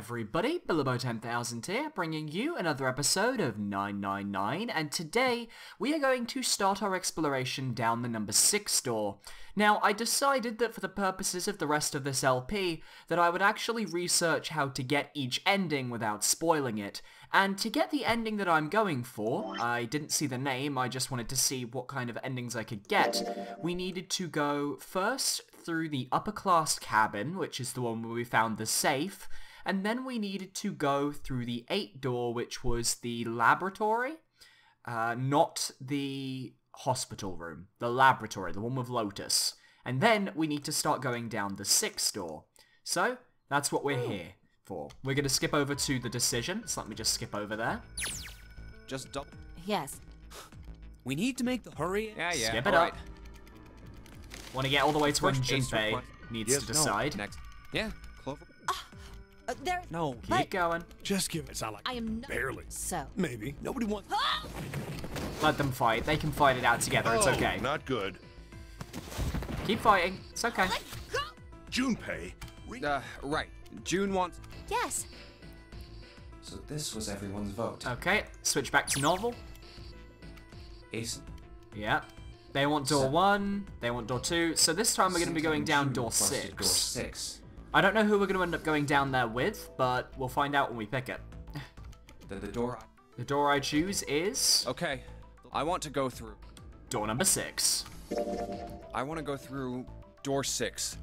everybody, Bilbo10,000 here, bringing you another episode of 999, and today we are going to start our exploration down the number 6 door. Now, I decided that for the purposes of the rest of this LP, that I would actually research how to get each ending without spoiling it, and to get the ending that I'm going for, I didn't see the name, I just wanted to see what kind of endings I could get. We needed to go first through the upper class cabin, which is the one where we found the safe, and then we needed to go through the 8 door, which was the laboratory, not the hospital room, the laboratory, the one with Lotus. And then we need to start going down the 6 door. So, that's what we're here for. We're going to skip over to the decision, so let me just skip over there. Just double. Yes. We need to make the hurry. Yeah. Skip it up. Want to get all the way to when Junpei needs to decide. No. Next. Yeah, Clover. There. No. Keep going. Just give it. Sound like I am not. barely. So. Maybe. Nobody wants. Let them fight. They can fight it out together. It's okay. Not good. Keep fighting. It's okay. Let go. Junpei. Right. June wants. Yes. So this was everyone's vote. Okay, switch back to novel. Ace. Yeah. They want door 1, they want door 2, so this time we're going to be going down door busted 6. Door 6. I don't know who we're going to end up going down there with, but we'll find out when we pick it. Then the door. The door I choose is... Okay. I want to go through. door number 6. I want to go through door 6.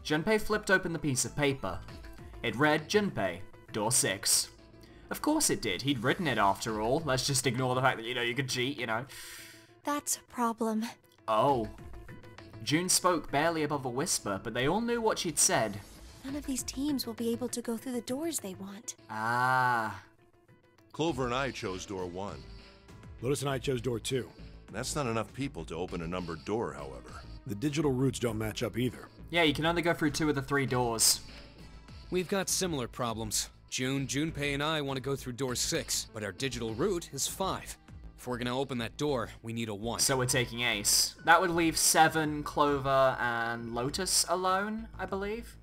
Junpei flipped open the piece of paper. It read, Junpei, door 6. Of course it did, he'd written it after all. Let's just ignore the fact that, you could cheat, That's a problem. Oh. June spoke barely above a whisper, but they all knew what she'd said. None of these teams will be able to go through the doors they want. Ah. Clover and I chose door 1. Lotus and I chose door 2. That's not enough people to open a numbered door, however. The digital routes don't match up either. Yeah, you can only go through 2 of the 3 doors. We've got similar problems. Junpei and I want to go through door 6, but our digital route is 5. If we're gonna open that door, we need a 1. So we're taking Ace. That would leave 7, Clover, and Lotus alone, I believe.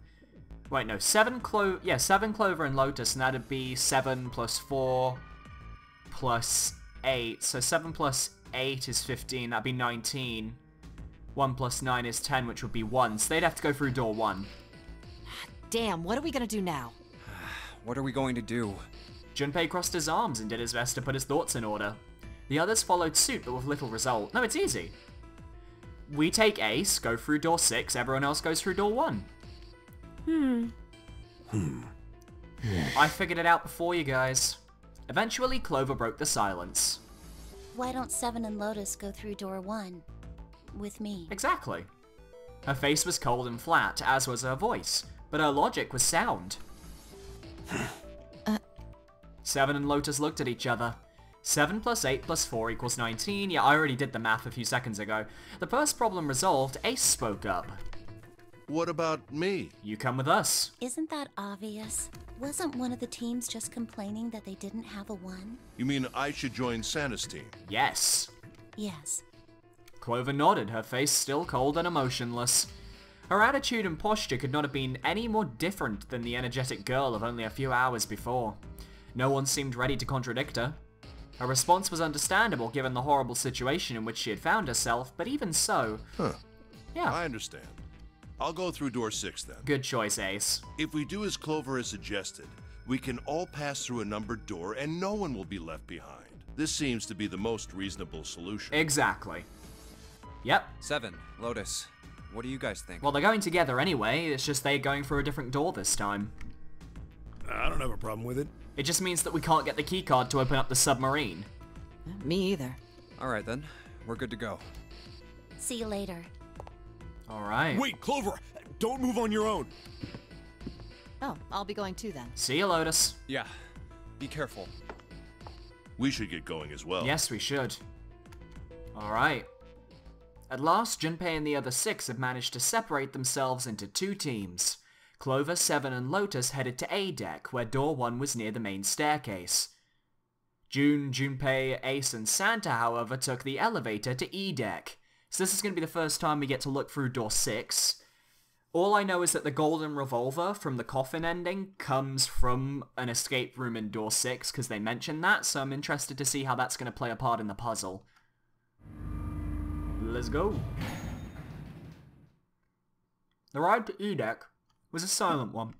Wait, no, 7 Clover and Lotus, and that'd be 7 plus 4 plus 8. So 7 plus 8 is 15, that'd be 19. 1 plus 9 is 10, which would be 1. So they'd have to go through door 1. Damn, what are we gonna do now? What are we going to do? Junpei crossed his arms and did his best to put his thoughts in order. The others followed suit, but with little result. No, it's easy. We take Ace, go through door 6, everyone else goes through door 1. I figured it out before you guys. Eventually, Clover broke the silence. Why don't 7 and Lotus go through door 1? With me. Exactly. Her face was cold and flat, as was her voice, but her logic was sound. 7 and Lotus looked at each other. 7 plus 8 plus 4 equals 19. Yeah, I already did the math a few seconds ago. The first problem resolved, Ace spoke up. What about me? You come with us. Isn't that obvious? Wasn't one of the teams just complaining that they didn't have a 1? You mean I should join Santa's team? Yes. Yes. Clover nodded, her face still cold and emotionless. Her attitude and posture could not have been any more different than the energetic girl of only a few hours before. No one seemed ready to contradict her. Her response was understandable given the horrible situation in which she had found herself, but even so... Yeah. I understand. I'll go through door 6 then. Good choice, Ace. If we do as Clover has suggested, we can all pass through a numbered door and no one will be left behind. This seems to be the most reasonable solution. Exactly. Yep. 7, Lotus. What do you guys think? Well, they're going together anyway, it's just they're going through a different door this time. I don't have a problem with it. It just means that we can't get the keycard to open up the submarine. Me either. Alright then, we're good to go. See you later. Alright. Wait, Clover! Don't move on your own! Oh, I'll be going too then. See you, Lotus. Yeah, be careful. We should get going as well. Yes, we should. Alright. At last, Junpei and the other 6 had managed to separate themselves into 2 teams. Clover, 7, and Lotus headed to A deck, where door 1 was near the main staircase. Junpei, Ace, and Santa, however, took the elevator to E deck. So this is going to be the first time we get to look through door 6. All I know is that the golden revolver from the coffin ending comes from an escape room in door 6, because they mentioned that, so I'm interested to see how that's going to play a part in the puzzle. Let's go. The ride to E-Deck was a silent one.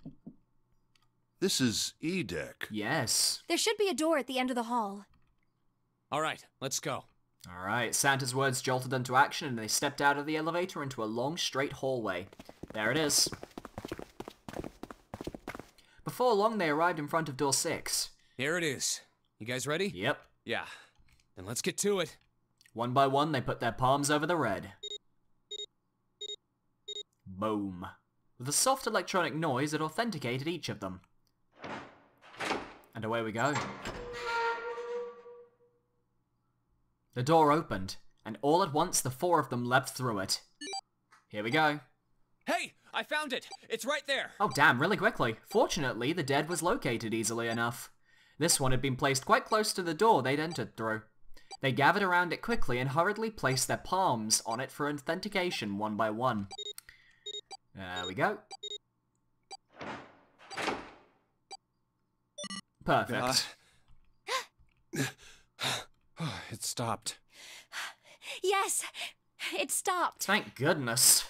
This is E-Deck. Yes. There should be a door at the end of the hall. Alright, let's go. Alright, Santa's words jolted into action and they stepped out of the elevator into a long, straight hallway. There it is. Before long, they arrived in front of door 6. Here it is. You guys ready? Yep. Yeah. Then let's get to it. One by one, they put their palms over the red. Boom. With a soft electronic noise, it authenticated each of them. And away we go. The door opened, and all at once the 4 of them leapt through it. Here we go. Hey! I found it! It's right there! Oh damn, really quickly. Fortunately, the dead was located easily enough. This one had been placed quite close to the door they'd entered through. They gathered around it quickly and hurriedly placed their palms on it for authentication one by one. There we go. Perfect. It stopped. Yes, it stopped. Thank goodness.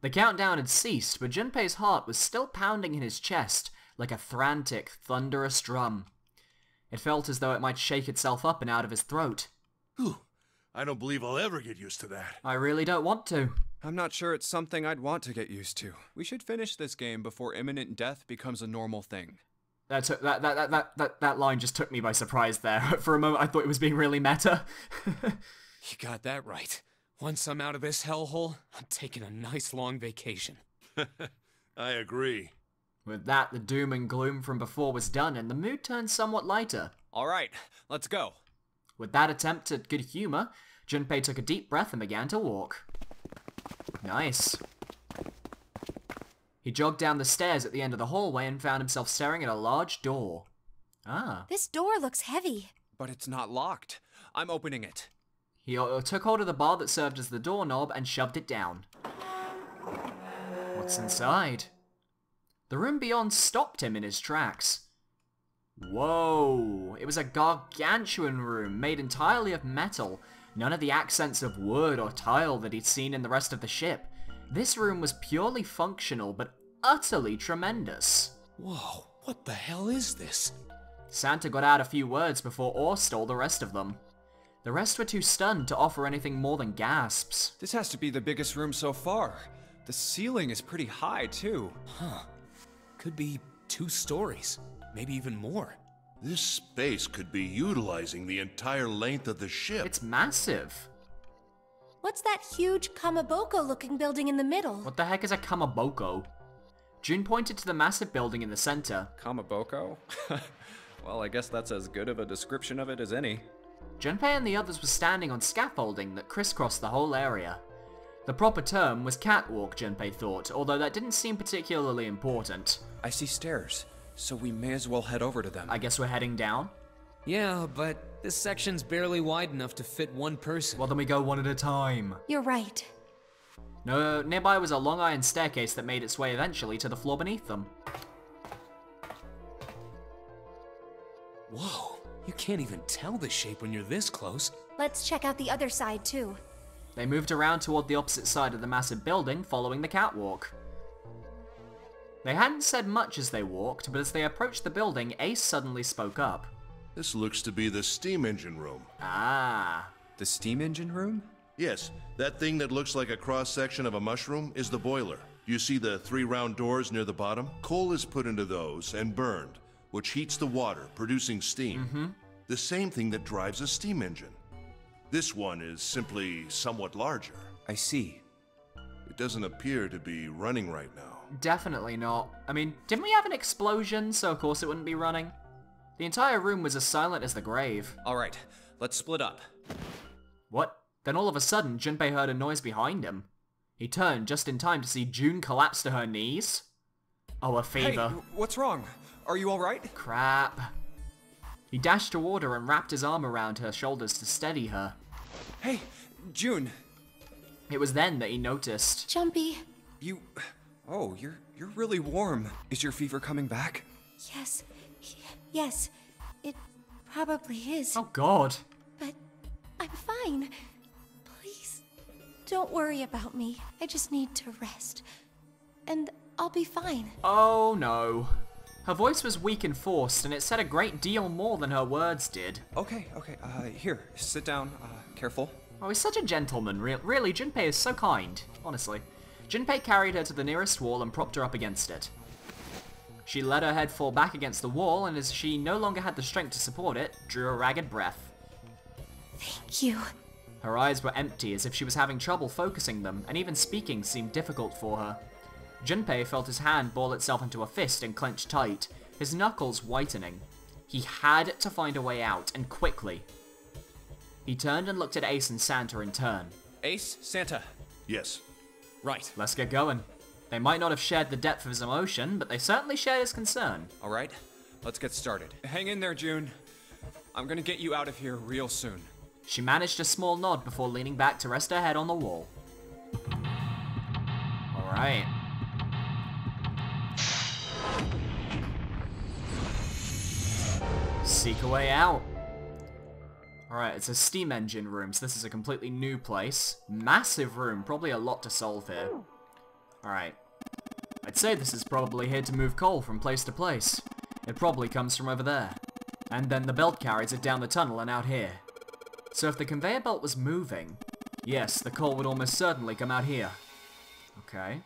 The countdown had ceased, but Junpei's heart was still pounding in his chest like a frantic, thunderous drum. It felt as though it might shake itself up and out of his throat. Whew. I don't believe I'll ever get used to that. I really don't want to. I'm not sure it's something I'd want to get used to. We should finish this game before imminent death becomes a normal thing. That line just took me by surprise there. For a moment, I thought it was being really meta. You got that right. Once I'm out of this hellhole, I'm taking a nice long vacation. I agree. With that, the doom and gloom from before was done, and the mood turned somewhat lighter. Alright, let's go. With that attempt at good humor, Junpei took a deep breath and began to walk. Nice. He jogged down the stairs at the end of the hallway and found himself staring at a large door. Ah. This door looks heavy. But it's not locked. I'm opening it. He took hold of the bar that served as the doorknob and shoved it down. What's inside? The room beyond stopped him in his tracks. Whoa! It was a gargantuan room made entirely of metal. None of the accents of wood or tile that he'd seen in the rest of the ship. This room was purely functional, but utterly tremendous. Whoa, what the hell is this? Santa got out a few words before awe stole the rest of them. The rest were too stunned to offer anything more than gasps. This has to be the biggest room so far. The ceiling is pretty high, too. Huh. Could be 2 stories. Maybe even more. This space could be utilizing the entire length of the ship. It's massive. What's that huge Kamaboko-looking building in the middle? What the heck is a Kamaboko? June pointed to the massive building in the center. Kamaboko? Well, I guess that's as good of a description of it as any. Junpei and the others were standing on scaffolding that crisscrossed the whole area. The proper term was catwalk, Junpei thought, although that didn't seem particularly important. I see stairs, so we may as well head over to them. I guess we're heading down? Yeah, but this section's barely wide enough to fit one person. Well, then we go one at a time. You're right. No, nearby was a long iron staircase that made its way eventually to the floor beneath them. Whoa, you can't even tell the shape when you're this close. Let's check out the other side, too. They moved around toward the opposite side of the massive building, following the catwalk. They hadn't said much as they walked, but as they approached the building, Ace suddenly spoke up. This looks to be the steam engine room. Ah. The steam engine room? Yes, that thing that looks like a cross-section of a mushroom is the boiler. You see the 3 round doors near the bottom? Coal is put into those and burned, which heats the water, producing steam. The same thing that drives a steam engine. This one is simply somewhat larger. I see. It doesn't appear to be running right now. Definitely not. I mean, didn't we have an explosion, so of course it wouldn't be running? The entire room was as silent as the grave. Alright, let's split up. What? Then all of a sudden, Junpei heard a noise behind him. He turned just in time to see June collapse to her knees. Oh, a fever. Hey, what's wrong? Are you alright? Crap. He dashed toward her and wrapped his arm around her shoulders to steady her. Hey, June. It was then that he noticed. Jumpy, You... Oh, you're really warm. Is your fever coming back? Yes. Yes. It probably is. Oh god. But I'm fine. Please, don't worry about me. I just need to rest. And I'll be fine. Oh no. Her voice was weak and forced, and it said a great deal more than her words did. Okay. Here, sit down. Careful. Oh, he's such a gentleman. Really, Junpei is so kind. Honestly. Junpei carried her to the nearest wall and propped her up against it. She let her head fall back against the wall, and as she no longer had the strength to support it, drew a ragged breath. Thank you. Her eyes were empty, as if she was having trouble focusing them, and even speaking seemed difficult for her. Junpei felt his hand ball itself into a fist and clenched tight, his knuckles whitening. He had to find a way out, and quickly. He turned and looked at Ace and Santa in turn. Ace, Santa. Yes. Right. Let's get going. They might not have shared the depth of his emotion, but they certainly shared his concern. All right, let's get started. Hang in there, June. I'm gonna get you out of here real soon. She managed a small nod before leaning back to rest her head on the wall. All right. Seek a way out. Alright, it's a steam engine room, so this is a completely new place. Massive room, probably a lot to solve here. Alright. I'd say this is probably here to move coal from place to place. It probably comes from over there. And then the belt carries it down the tunnel and out here. So if the conveyor belt was moving, yes, the coal would almost certainly come out here. Okay.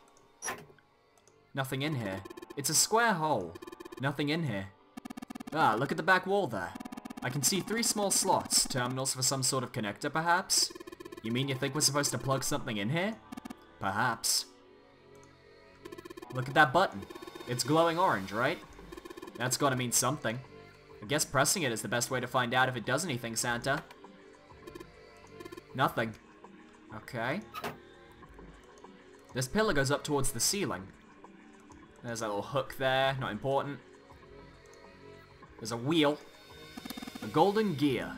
Nothing in here. It's a square hole. Nothing in here. Ah, look at the back wall there. I can see 3 small slots, terminals for some sort of connector, perhaps? You mean you think we're supposed to plug something in here? Perhaps. Look at that button. It's glowing orange, right? That's gotta mean something. I guess pressing it is the best way to find out if it does anything, Santa. Nothing. Okay. This pillar goes up towards the ceiling. There's a little hook there, not important. There's a wheel. A golden gear.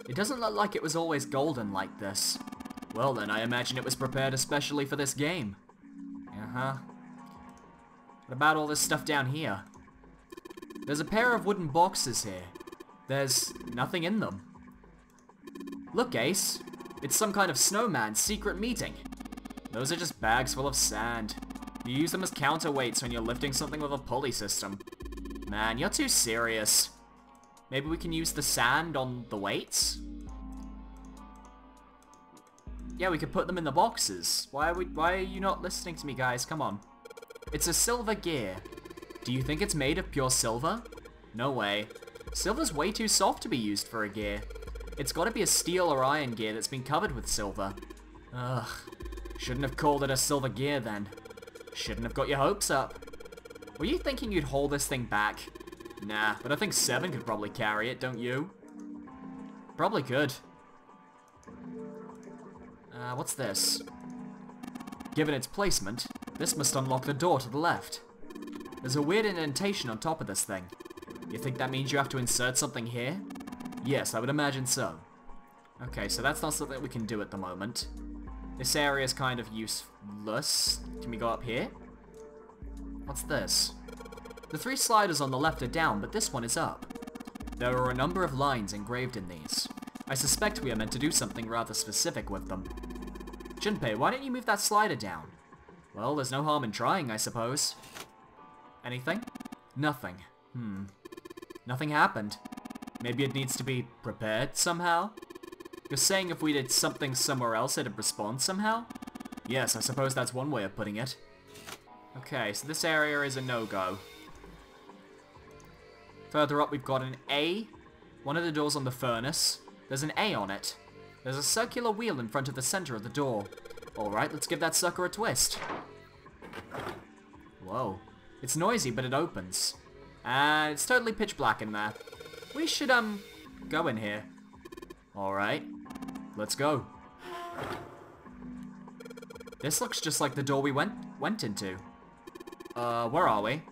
It doesn't look like it was always golden like this. Well then, I imagine it was prepared especially for this game. Uh-huh. What about all this stuff down here? There's a pair of wooden boxes here. There's nothing in them. Look, Ace. It's some kind of snowman's secret meeting. Those are just bags full of sand. You use them as counterweights when you're lifting something with a pulley system. Man, you're too serious. Maybe we can use the sand on the weights? Yeah, we could put them in the boxes. Why are you not listening to me, guys? Come on. It's a silver gear. Do you think it's made of pure silver? No way. Silver's way too soft to be used for a gear. It's gotta be a steel or iron gear that's been covered with silver. Ugh. Shouldn't have called it a silver gear then. Shouldn't have got your hopes up. Were you thinking you'd haul this thing back? Nah, but I think 7 could probably carry it, don't you? Probably could. What's this? Given its placement, this must unlock the door to the left. There's a weird indentation on top of this thing. You think that means you have to insert something here? Yes, I would imagine so. Okay, so that's not something we can do at the moment. This area is kind of useless. Can we go up here? What's this? The 3 sliders on the left are down, but this one is up. There are a number of lines engraved in these. I suspect we are meant to do something rather specific with them. Junpei, why don't you move that slider down? Well, there's no harm in trying, I suppose. Anything? Nothing. Nothing happened. Maybe it needs to be prepared somehow? You're saying if we did something somewhere else it'd respond somehow? Yes, I suppose that's one way of putting it. Okay, so this area is a no-go. Further up we've got an A. One of the doors on the furnace. There's an A on it. There's a circular wheel in front of the center of the door. Alright, let's give that sucker a twist. Whoa. It's noisy, but it opens. And it's totally pitch black in there. We should, go in here. Alright. Let's go. This looks just like the door we went into. Where are we?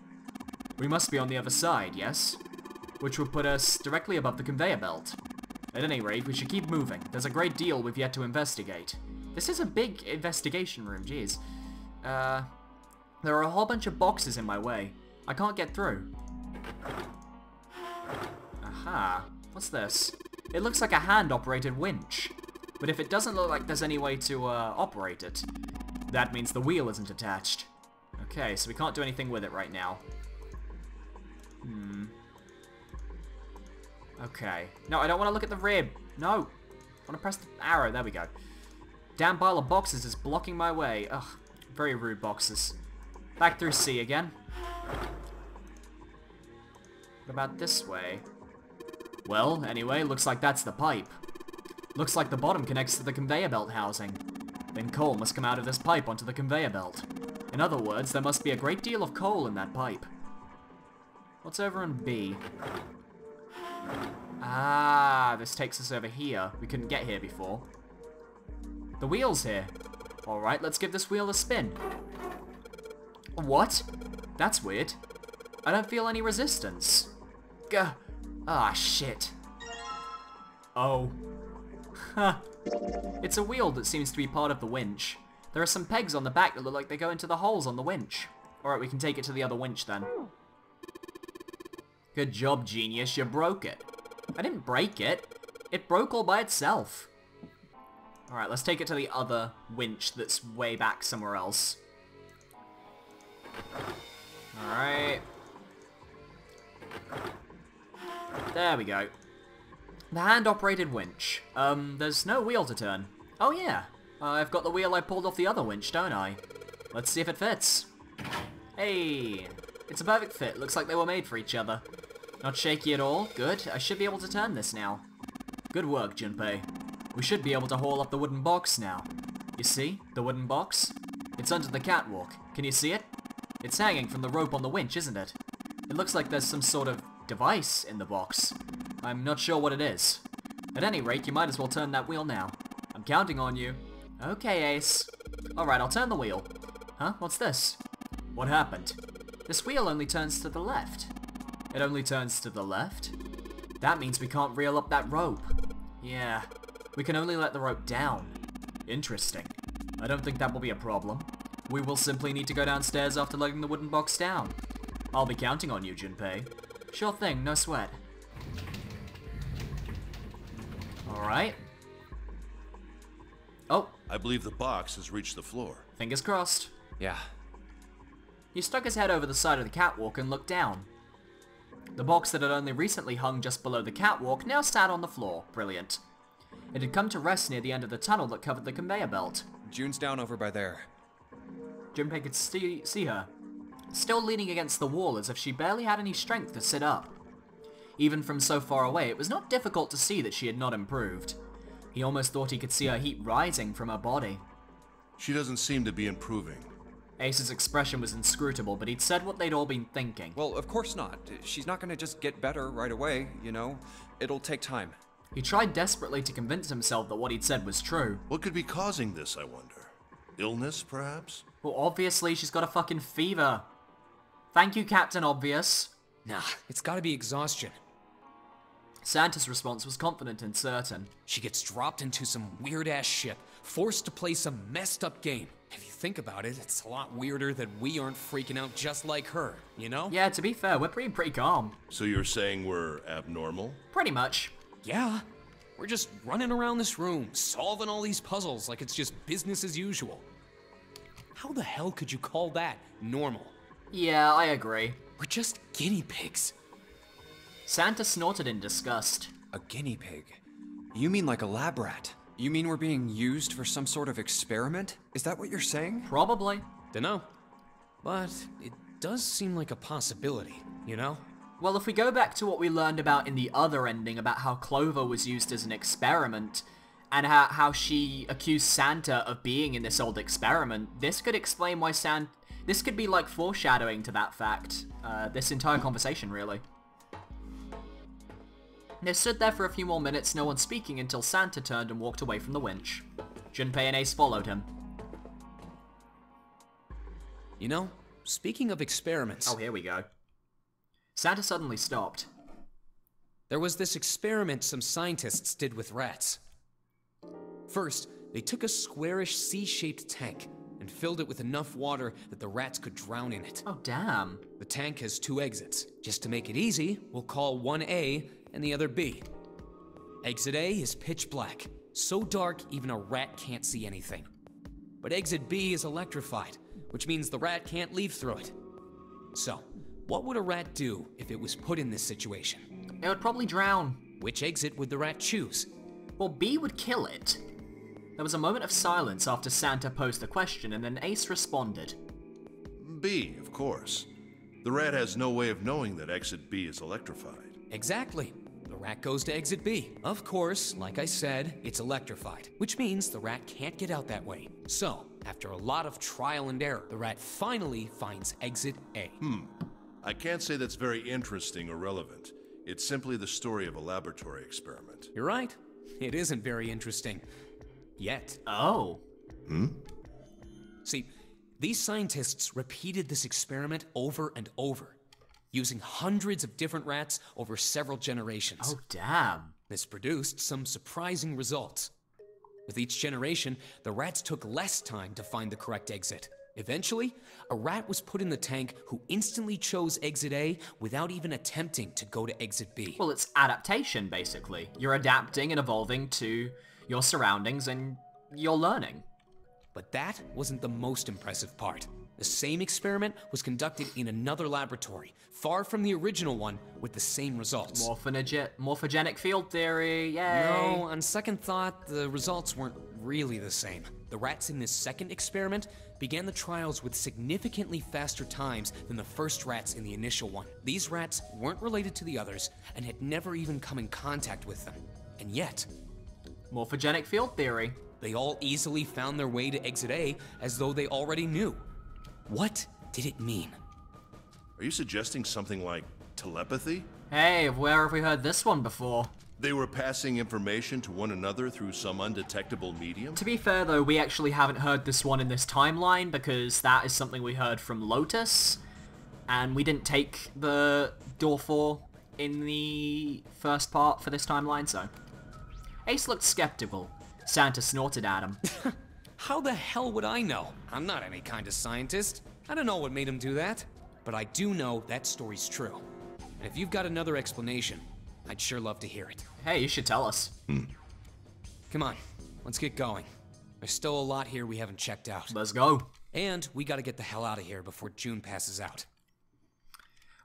We must be on the other side, yes? Which would put us directly above the conveyor belt. At any rate, we should keep moving. There's a great deal we've yet to investigate. This is a big investigation room, jeez. There are a whole bunch of boxes in my way. I can't get through. Aha. What's this? It looks like a hand-operated winch. But if it doesn't look like there's any way to, operate it, that means the wheel isn't attached. Okay, so we can't do anything with it right now. Okay. No, I don't want to look at the rib. No. I want to press the arrow. There we go. Damn pile of boxes is blocking my way. Ugh. Very rude boxes. Back through C again. What about this way? Well, anyway, looks like that's the pipe. Looks like the bottom connects to the conveyor belt housing. Then coal must come out of this pipe onto the conveyor belt. In other words, there must be a great deal of coal in that pipe. What's over in B? Ah, this takes us over here. We couldn't get here before. The wheel's here. Alright, let's give this wheel a spin. What? That's weird. I don't feel any resistance. Gah. Ah, shit. Oh. Ha. It's a wheel that seems to be part of the winch. There are some pegs on the back that look like they go into the holes on the winch. Alright, we can take it to the other winch then. Good job, genius. You broke it. I didn't break it. It broke all by itself. Alright, let's take it to the other winch that's way back somewhere else. Alright. There we go. The hand-operated winch. There's no wheel to turn. Oh yeah. I've got the wheel I pulled off the other winch, don't I? Let's see if it fits. Hey. It's a perfect fit. Looks like they were made for each other. Not shaky at all. Good. I should be able to turn this now. Good work, Junpei. We should be able to haul up the wooden box now. You see? The wooden box? It's under the catwalk. Can you see it? It's hanging from the rope on the winch, isn't it? It looks like there's some sort of device in the box. I'm not sure what it is. At any rate, you might as well turn that wheel now. I'm counting on you. Okay, Ace. Alright, I'll turn the wheel. Huh? What's this? What happened? This wheel only turns to the left. It only turns to the left? That means we can't reel up that rope. Yeah. We can only let the rope down. Interesting. I don't think that will be a problem. We will simply need to go downstairs after letting the wooden box down. I'll be counting on you, Junpei. Sure thing, no sweat. Alright. Oh. I believe the box has reached the floor. Fingers crossed. Yeah. He stuck his head over the side of the catwalk and looked down. The box that had only recently hung just below the catwalk now sat on the floor. Brilliant. It had come to rest near the end of the tunnel that covered the conveyor belt. June's down over by there. Junpei could see her, still leaning against the wall as if she barely had any strength to sit up. Even from so far away, it was not difficult to see that she had not improved. He almost thought he could see her heat rising from her body. She doesn't seem to be improving. Ace's expression was inscrutable, but he'd said what they'd all been thinking. Well, of course not. She's not gonna just get better right away, you know? It'll take time. He tried desperately to convince himself that what he'd said was true. What could be causing this, I wonder? Illness, perhaps? Well, obviously she's got a fucking fever. Thank you, Captain Obvious. Nah, it's gotta be exhaustion. Santa's response was confident and certain. She gets dropped into some weird-ass ship, forced to play some messed-up game. If you think about it, it's a lot weirder that we aren't freaking out just like her, you know? Yeah, to be fair, we're pretty calm. So you're saying we're abnormal? Pretty much. Yeah. We're just running around this room, solving all these puzzles like it's just business as usual. How the hell could you call that normal? Yeah, I agree. We're just guinea pigs. Santa snorted in disgust. A guinea pig? You mean like a lab rat? You mean we're being used for some sort of experiment? Is that what you're saying? Probably. Dunno. But it does seem like a possibility, you know? Well, if we go back to what we learned about in the other ending, about how Clover was used as an experiment, and how she accused Santa of being in this old experiment, this could explain why this could be like foreshadowing to that fact. This entire conversation, really. They stood there for a few more minutes, no one speaking, until Santa turned and walked away from the winch. Junpei and Ace followed him. You know, speaking of experiments... Oh, here we go. Santa suddenly stopped. There was this experiment some scientists did with rats. First, they took a squarish C-shaped tank and and filled it with enough water that the rats could drown in it. Oh, damn. The tank has 2 exits. Just to make it easy, we'll call one A and the other B. Exit A is pitch black, so dark even a rat can't see anything. But exit B is electrified, which means the rat can't leave through it. So, what would a rat do if it was put in this situation? It would probably drown. Which exit would the rat choose? Well, B would kill it. There was a moment of silence after Santa posed the question, and then Ace responded. B, of course. The rat has no way of knowing that exit B is electrified. Exactly. The rat goes to exit B. Of course, like I said, it's electrified, which means the rat can't get out that way. So, after a lot of trial and error, the rat finally finds exit A. I can't say that's very interesting or relevant. It's simply the story of a laboratory experiment. You're right. It isn't very interesting. Yet. Oh. See, these scientists repeated this experiment over and over, using hundreds of different rats over several generations. Oh, damn. This produced some surprising results. With each generation, the rats took less time to find the correct exit. Eventually, a rat was put in the tank who instantly chose exit A without even attempting to go to exit B. Well, it's adaptation, basically. You're adapting and evolving to your surroundings and you're learning. But that wasn't the most impressive part. The same experiment was conducted in another laboratory, far from the original one, with the same results. Morphogenic field theory, yay! No, on second thought, the results weren't really the same. The rats in this second experiment began the trials with significantly faster times than the first rats in the initial one. These rats weren't related to the others and had never even come in contact with them. And yet, Morphogenic field theory. they all easily found their way to exit A as though they already knew. What did it mean? Are you suggesting something like telepathy? Hey, where have we heard this one before? They were passing information to one another through some undetectable medium? To be fair though, we actually haven't heard this one in this timeline because that is something we heard from Lotus, and we didn't take the Door 4 in the first part for this timeline, so. Ace looked skeptical. Santa snorted at him. How the hell would I know? I'm not any kind of scientist. I don't know what made him do that. But I do know that story's true. And if you've got another explanation, I'd sure love to hear it. Hey, you should tell us. Come on, let's get going. There's still a lot here we haven't checked out. Let's go. And we gotta get the hell out of here before June passes out.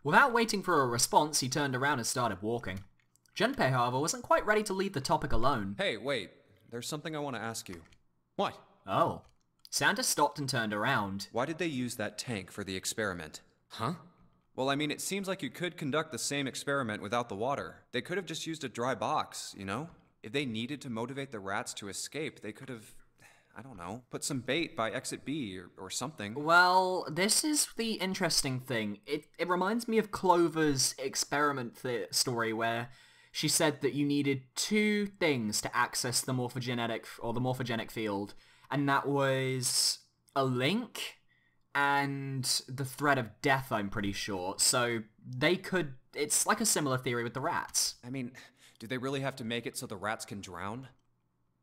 Without waiting for a response, he turned around and started walking. Junpei, however, wasn't quite ready to leave the topic alone. Hey, wait. There's something I want to ask you. What? Oh. Santa stopped and turned around. Why did they use that tank for the experiment? Huh? Well, I mean, it seems like you could conduct the same experiment without the water. They could have just used a dry box, you know? If they needed to motivate the rats to escape, they could have, I don't know, put some bait by exit B or something. Well, this is the interesting thing. It reminds me of Clover's experiment story where she said that you needed 2 things to access the morphogenic field, and that was a link and the threat of death, I'm pretty sure. So they could, it's like a similar theory with the rats. I mean, do they really have to make it so the rats can drown?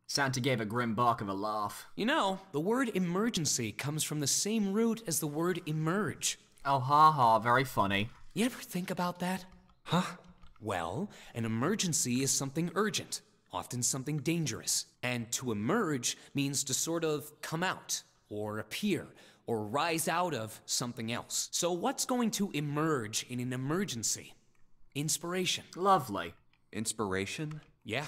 Santa gave a grim bark of a laugh. You know, the word emergency comes from the same root as the word emerge. Oh, ha, very funny. You ever think about that? Huh? Well, an emergency is something urgent, often something dangerous. And to emerge means to sort of come out, or appear, or rise out of something else. So what's going to emerge in an emergency? Inspiration. Lovely. Inspiration? Yeah.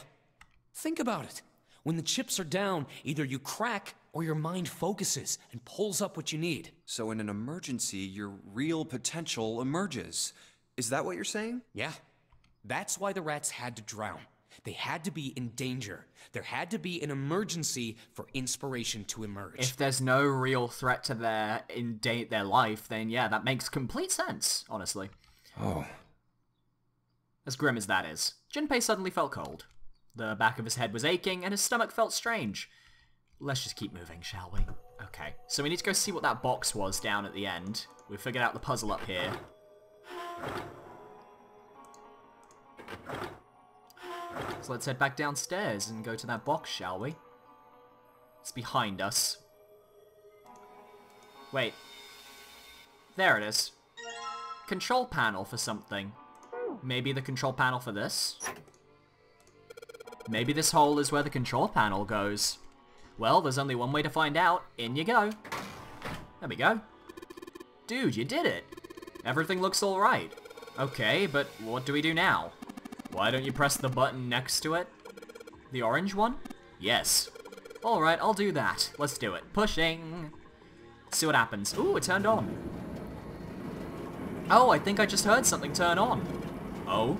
Think about it. When the chips are down, either you crack or your mind focuses and pulls up what you need. So in an emergency, your real potential emerges. Is that what you're saying? Yeah. That's why the rats had to drown. They had to be in danger. There had to be an emergency for inspiration to emerge. If there's no real threat to their life, then yeah, that makes complete sense, honestly. Oh. As grim as that is, Junpei suddenly felt cold. The back of his head was aching, and his stomach felt strange. Let's just keep moving, shall we? Okay, so we need to go see what that box was down at the end. We figured out the puzzle up here. So let's head back downstairs and go to that box, shall we? It's behind us. Wait. There it is. Control panel for something. Maybe the control panel for this? Maybe this hole is where the control panel goes. Well, there's only one way to find out. In you go. There we go. Dude, you did it. Everything looks alright. Okay, but what do we do now? Why don't you press the button next to it? The orange one? Yes. Alright, I'll do that. Let's do it. Pushing. Let's see what happens. Ooh, it turned on. Oh, I think I just heard something turn on. Oh?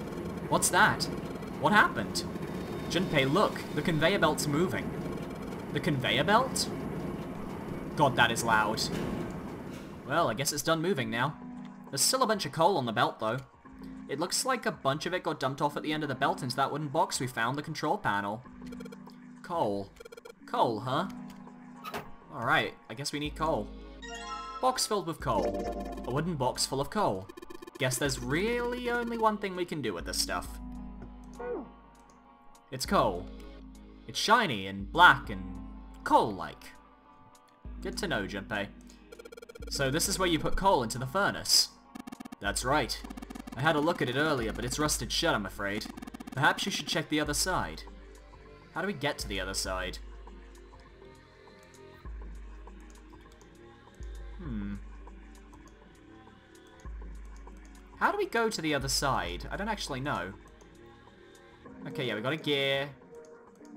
What's that? What happened? Junpei, look. The conveyor belt's moving. The conveyor belt? God, that is loud. Well, I guess it's done moving now. There's still a bunch of coal on the belt, though. It looks like a bunch of it got dumped off at the end of the belt into that wooden box we found the control panel. Coal. Coal, huh? Alright, I guess we need coal. Box filled with coal. A wooden box full of coal. Guess there's really only one thing we can do with this stuff. It's coal. It's shiny and black and coal-like. Good to know, Junpei. So this is where you put coal into the furnace. That's right. I had a look at it earlier, but it's rusted shut, I'm afraid. Perhaps you should check the other side. How do we get to the other side? How do we go to the other side? I don't actually know. Okay, yeah, we got a gear.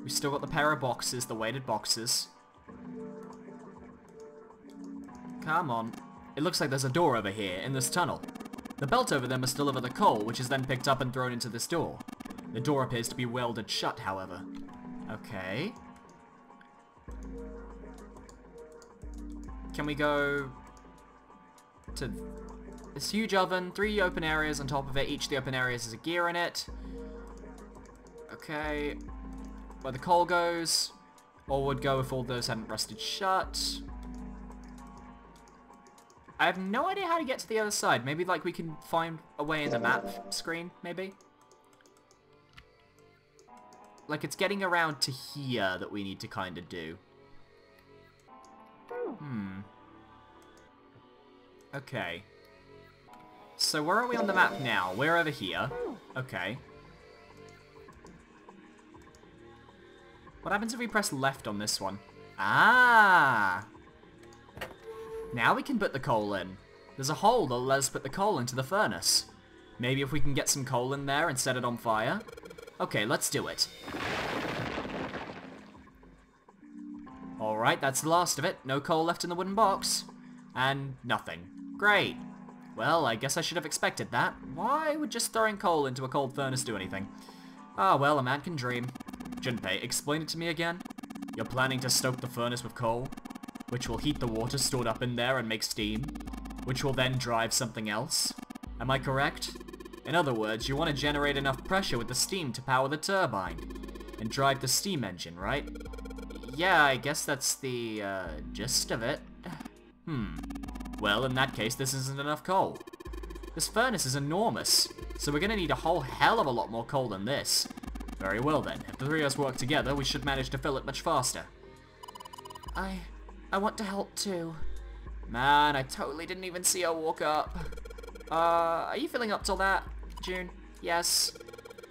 We've still got the pair of boxes, the weighted boxes. Come on. It looks like there's a door over here, in this tunnel. The belt over there must deliver the coal, which is then picked up and thrown into this door. The door appears to be welded shut, however. Okay. Can we go to this huge oven, 3 open areas on top of it. Each of the open areas has a gear in it. Okay. Where the coal goes, or would go if all those hadn't rusted shut. I have no idea how to get to the other side. Maybe, like, we can find a way in the map screen, maybe? Like, it's getting around to here that we need to kind of do. Okay. So where are we on the map now? We're over here. Okay. What happens if we press left on this one? Ah! Now we can put the coal in. There's a hole that'll let us put the coal into the furnace. Maybe if we can get some coal in there and set it on fire? Okay, let's do it. Alright, that's the last of it. No coal left in the wooden box. And nothing. Great. Well, I guess I should have expected that. Why would just throwing coal into a cold furnace do anything? Ah, well, a man can dream. Junpei, explain it to me again. You're planning to stoke the furnace with coal, which will heat the water stored up in there and make steam, which will then drive something else. Am I correct? In other words, you want to generate enough pressure with the steam to power the turbine, and drive the steam engine, right? Yeah, I guess that's the, gist of it. Well, in that case, this isn't enough coal. This furnace is enormous, so we're gonna need a whole hell of a lot more coal than this. Very well then, if the 3 of us work together, we should manage to fill it much faster. I want to help too. Man, I totally didn't even see her walk up. Are you filling up till that, June? Yes.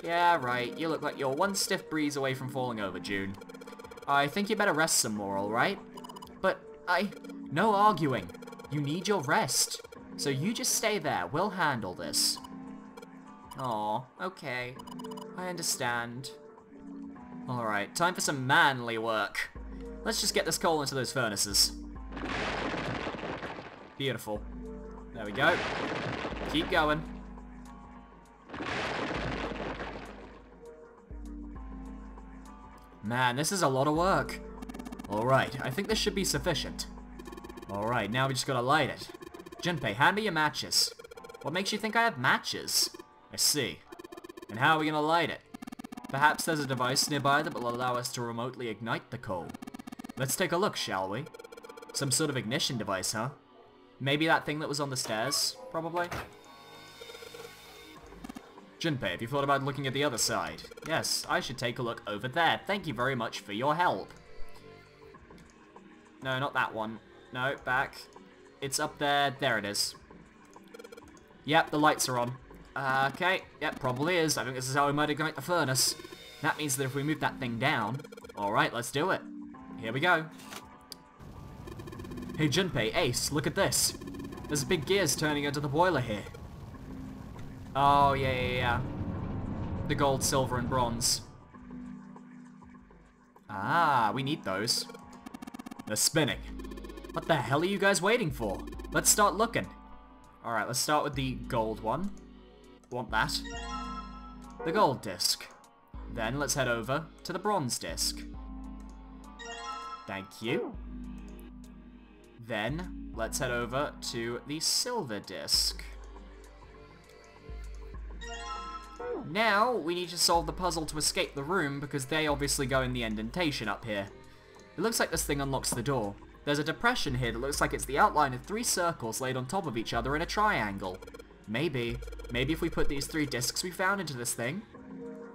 Yeah, right, you look like you're one stiff breeze away from falling over, June. I think you better rest some more, alright? But no arguing. You need your rest. So you just stay there, we'll handle this. Aw, okay. I understand. Alright, time for some manly work. Let's just get this coal into those furnaces. Beautiful. There we go. Keep going. Man, this is a lot of work. Alright, I think this should be sufficient. Alright, now we just gotta light it. Junpei, hand me your matches. What makes you think I have matches? I see. And how are we gonna light it? Perhaps there's a device nearby that will allow us to remotely ignite the coal. Let's take a look, shall we? Some sort of ignition device, huh? Maybe that thing that was on the stairs, probably? Junpei, have you thought about looking at the other side? Yes, I should take a look over there. Thank you very much for your help. No, not that one. No, back. It's up there. There it is. Yep, the lights are on. Okay, yep, probably is. I think this is how we might ignite the furnace. That means that if we move that thing down... Alright, let's do it. Here we go. Hey Junpei, Ace, look at this. There's big gears turning into the boiler here. Oh, yeah. The gold, silver, and bronze. Ah, we need those. They're spinning. What the hell are you guys waiting for? Let's start looking. Alright, let's start with the gold one. Want that. The gold disc. Then let's head over to the bronze disc. Thank you. Then let's head over to the silver disc. Now we need to solve the puzzle to escape the room because they obviously go in the indentation up here. It looks like this thing unlocks the door. There's a depression here that looks like it's the outline of 3 circles laid on top of each other in a triangle. Maybe if we put these 3 discs we found into this thing.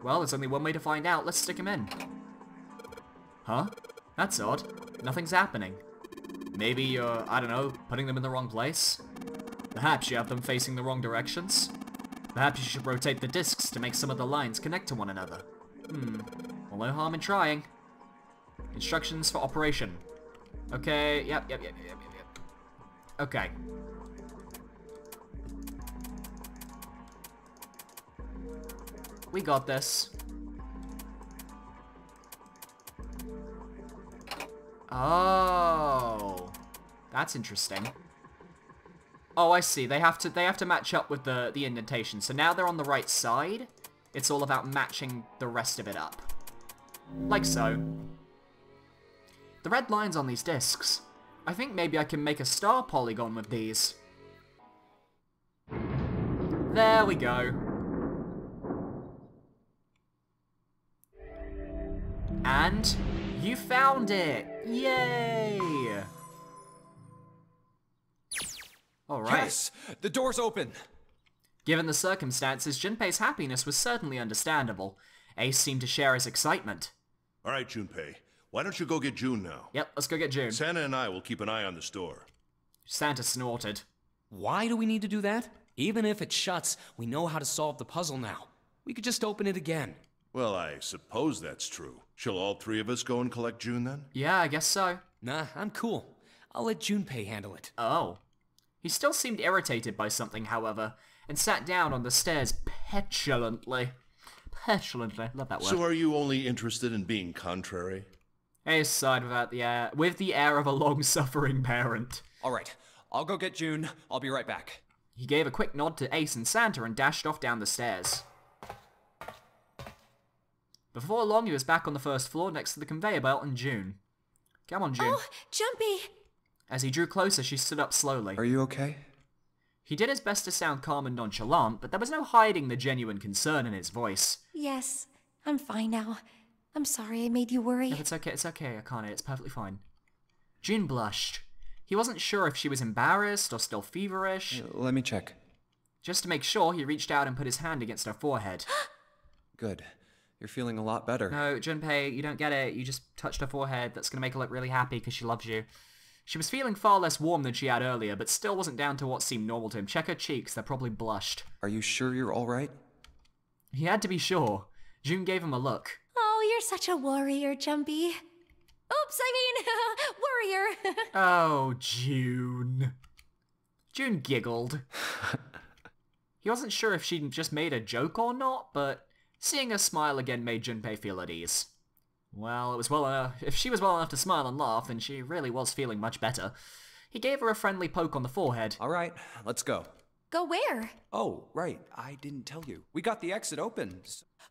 Well, there's only one way to find out. Let's stick them in. Huh? That's odd. Nothing's happening. Maybe you're, I don't know, putting them in the wrong place? Perhaps you have them facing the wrong directions? Perhaps you should rotate the discs to make some of the lines connect to one another. Well, no harm in trying. Instructions for operation. Okay, yep. Okay. We got this. Oh, that's interesting. Oh, I see. They have to match up with the indentation. So now they're on the right side. It's all about matching the rest of it up. Like so. The red lines on these discs. I think maybe I can make a star polygon with these. There we go. And you found it! Yay! Alright. Yes! The door's open! Given the circumstances, Junpei's happiness was certainly understandable. Ace seemed to share his excitement. All right, Junpei. Why don't you go get June now? Yep, let's go get June. Santa and I will keep an eye on the store. Santa snorted. Why do we need to do that? Even if it shuts, we know how to solve the puzzle now. We could just open it again. Well, I suppose that's true. Shall all 3 of us go and collect June then? Yeah, I guess so. Nah, I'm cool. I'll let Junpei handle it. Oh. He still seemed irritated by something, however, and sat down on the stairs petulantly. Petulantly, love that word. So are you only interested in being contrary? Ace sighed with the air of a long-suffering parent. All right, I'll go get June. I'll be right back. He gave a quick nod to Ace and Santa and dashed off down the stairs. Before long, he was back on the first floor next to the conveyor belt and June. Come on, June. Oh, Jumpy! As he drew closer, she stood up slowly. Are you okay? He did his best to sound calm and nonchalant, but there was no hiding the genuine concern in his voice. Yes, I'm fine now. I'm sorry I made you worry. No, it's okay, Akane, it's perfectly fine. June blushed. He wasn't sure if she was embarrassed or still feverish. Let me check. Just to make sure, he reached out and put his hand against her forehead. Good. You're feeling a lot better. No, Junpei, you don't get it. You just touched her forehead. That's going to make her look really happy because she loves you. She was feeling far less warm than she had earlier, but still wasn't down to what seemed normal to him. Check her cheeks, they're probably blushed. Are you sure you're all right? He had to be sure. June gave him a look. Oh, you're such a warrior, Jumpy. Oops, I mean, warrior. Oh, June. June giggled. He wasn't sure if she'd just made a joke or not, but seeing her smile again made Junpei feel at ease. Well, it was well enough. If she was well enough to smile and laugh, then she really was feeling much better. He gave her a friendly poke on the forehead. All right, let's go. Go where? Oh, right. I didn't tell you. We got the exit open.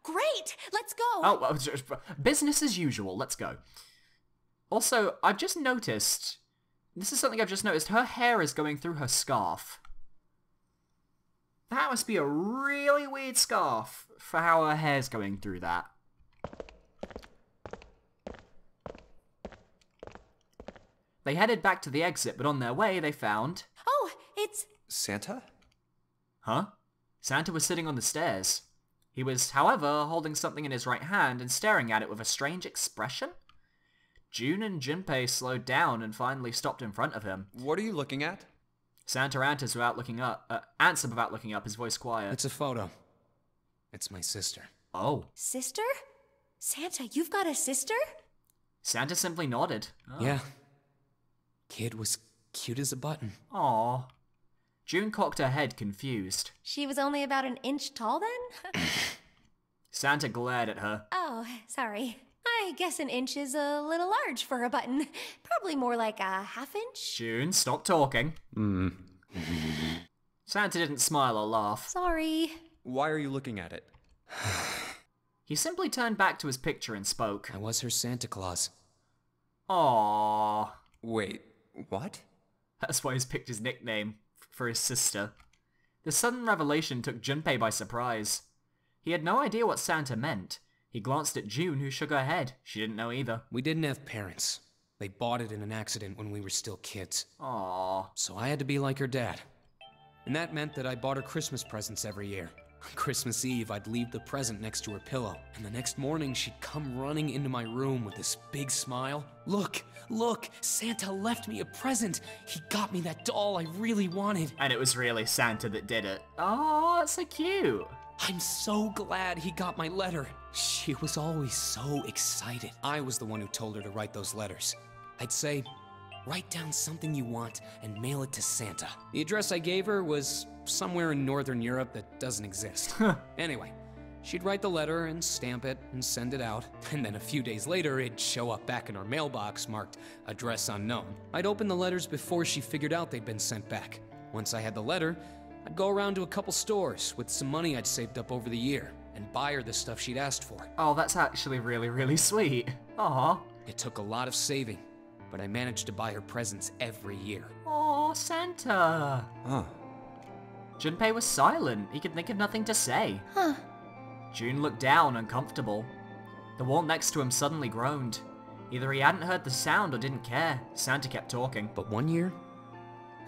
Great! Let's go! Oh, business as usual. Let's go. Also, I've just noticed... This is something I've just noticed. Her hair is going through her scarf. That must be a really weird scarf for how her hair's going through that. They headed back to the exit, but on their way they found... Oh, it's... Santa? Huh? Santa was sitting on the stairs. He was, however, holding something in his right hand and staring at it with a strange expression. June and Junpei slowed down and finally stopped in front of him. What are you looking at? Santa answered without looking up, his voice quiet. It's a photo. It's my sister. Oh. Sister? Santa, you've got a sister? Santa simply nodded. Oh. Yeah. Kid was cute as a button. Aw. June cocked her head, confused. She was only about an inch tall then? Santa glared at her. Oh, sorry. I guess an inch is a little large for a button. Probably more like a half-inch. June, stop talking. Santa didn't smile or laugh. Sorry. Why are you looking at it? He simply turned back to his picture and spoke. I was her Santa Claus. Aww. Wait, what? That's why he's picked his nickname for his sister. The sudden revelation took Junpei by surprise. He had no idea what Santa meant. He glanced at June, who shook her head. She didn't know either. We didn't have parents. They bought it in an accident when we were still kids. Aww. So I had to be like her dad. And that meant that I bought her Christmas presents every year. On Christmas Eve, I'd leave the present next to her pillow. And the next morning, she'd come running into my room with this big smile. Look, Santa left me a present. He got me that doll I really wanted. And it was really Santa that did it. Aw, that's so cute. I'm so glad he got my letter. She was always so excited. I was the one who told her to write those letters. I'd say, write down something you want and mail it to Santa. The address I gave her was somewhere in Northern Europe that doesn't exist. Anyway, she'd write the letter and stamp it and send it out. And then a few days later, it'd show up back in our mailbox marked address unknown. I'd open the letters before she figured out they'd been sent back. Once I had the letter, I'd go around to a couple stores with some money I'd saved up over the year and buy her the stuff she'd asked for. Oh, that's actually really, really sweet. Aw. It took a lot of saving, but I managed to buy her presents every year. Aw, Santa. Huh. Junpei was silent. He could think of nothing to say. Huh. June looked down, uncomfortable. The wall next to him suddenly groaned. Either he hadn't heard the sound or didn't care. Santa kept talking. But one year,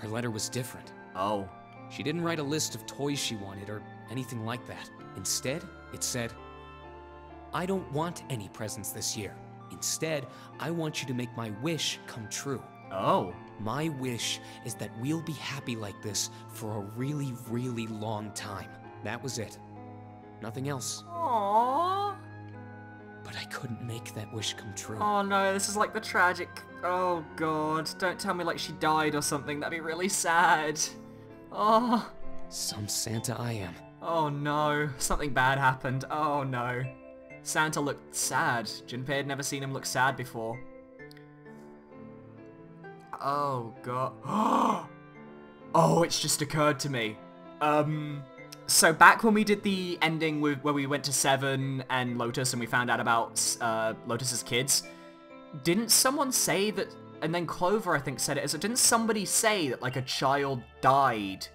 her letter was different. Oh. She didn't write a list of toys she wanted or anything like that. Instead, it said, I don't want any presents this year. Instead, I want you to make my wish come true. Oh. My wish is that we'll be happy like this for a really, really long time. That was it. Nothing else. Aww. But I couldn't make that wish come true. Oh no, this is like the tragic... Oh god, don't tell me like she died or something. That'd be really sad. Oh. Some Santa I am. Oh no, something bad happened. Oh no. Santa looked sad. Junpei had never seen him look sad before. Oh god. Oh, it's just occurred to me. So back when we did the ending where we went to Seven and Lotus and we found out about Lotus's kids, didn't someone say that, and then Clover I think said it, so didn't somebody say that like a child died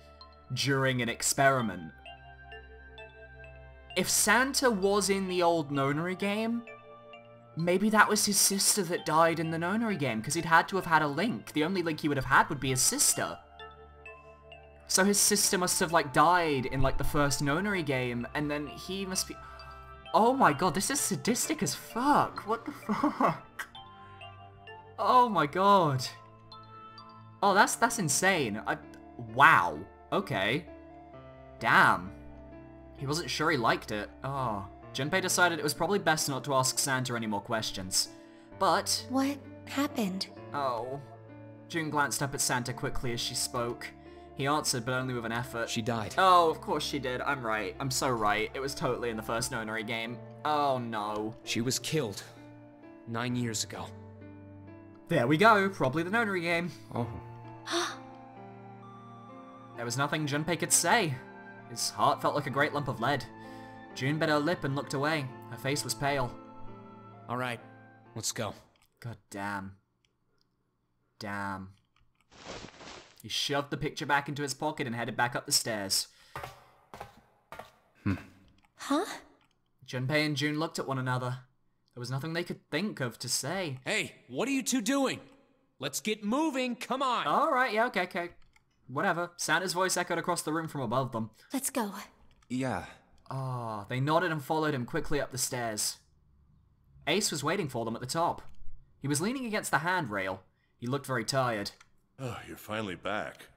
during an experiment? If Santa was in the old Nonary game, maybe that was his sister that died in the Nonary game, because he'd had to have had a link. The only link he would have had would be his sister. So his sister must have, like, died in, like, the first Nonary game, and then he must be... Oh my god, this is sadistic as fuck. What the fuck? Oh my god. Oh, that's insane. Wow. Okay. Damn. He wasn't sure he liked it. Oh. Junpei decided it was probably best not to ask Santa any more questions. But... What happened? Oh. June glanced up at Santa quickly as she spoke. He answered, but only with an effort. She died. Oh, of course she did. I'm right. I'm so right. It was totally in the first Nonary game. Oh, no. She was killed 9 years ago. There we go. Probably the Nonary game. Oh. There was nothing Junpei could say. His heart felt like a great lump of lead. June bit her lip and looked away. Her face was pale. All right, let's go. God damn. Damn. He shoved the picture back into his pocket and headed back up the stairs. Huh? Junpei and June looked at one another. There was nothing they could think of to say. Hey, what are you two doing? Let's get moving, come on! Alright, yeah, okay. Whatever. Santa's voice echoed across the room from above them. Let's go. Yeah. Ah, they nodded and followed him quickly up the stairs. Ace was waiting for them at the top. He was leaning against the handrail. He looked very tired. Oh, you're finally back.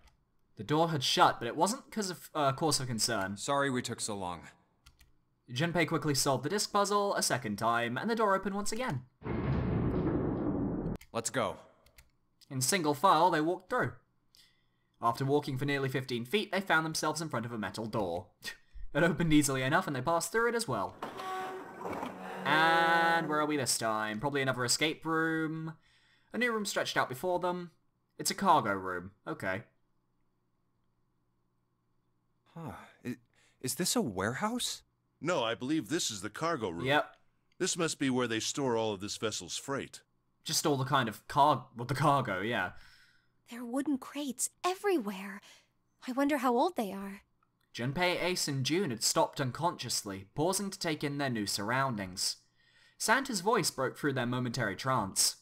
The door had shut, but it wasn't because of cause for concern. Sorry we took so long. Junpei quickly solved the disc puzzle a second time, and the door opened once again. Let's go. In single file, they walked through. After walking for nearly 15 feet, they found themselves in front of a metal door. It opened easily enough, and they passed through it as well. And where are we this time? Probably another escape room. A new room stretched out before them. It's a cargo room. Okay. Huh. Is this a warehouse? No, I believe this is the cargo room. Yep. This must be where they store all of this vessel's freight. Just all the kind of the cargo, yeah. There are wooden crates everywhere. I wonder how old they are. Junpei, Ace, and June had stopped unconsciously, pausing to take in their new surroundings. Santa's voice broke through their momentary trance.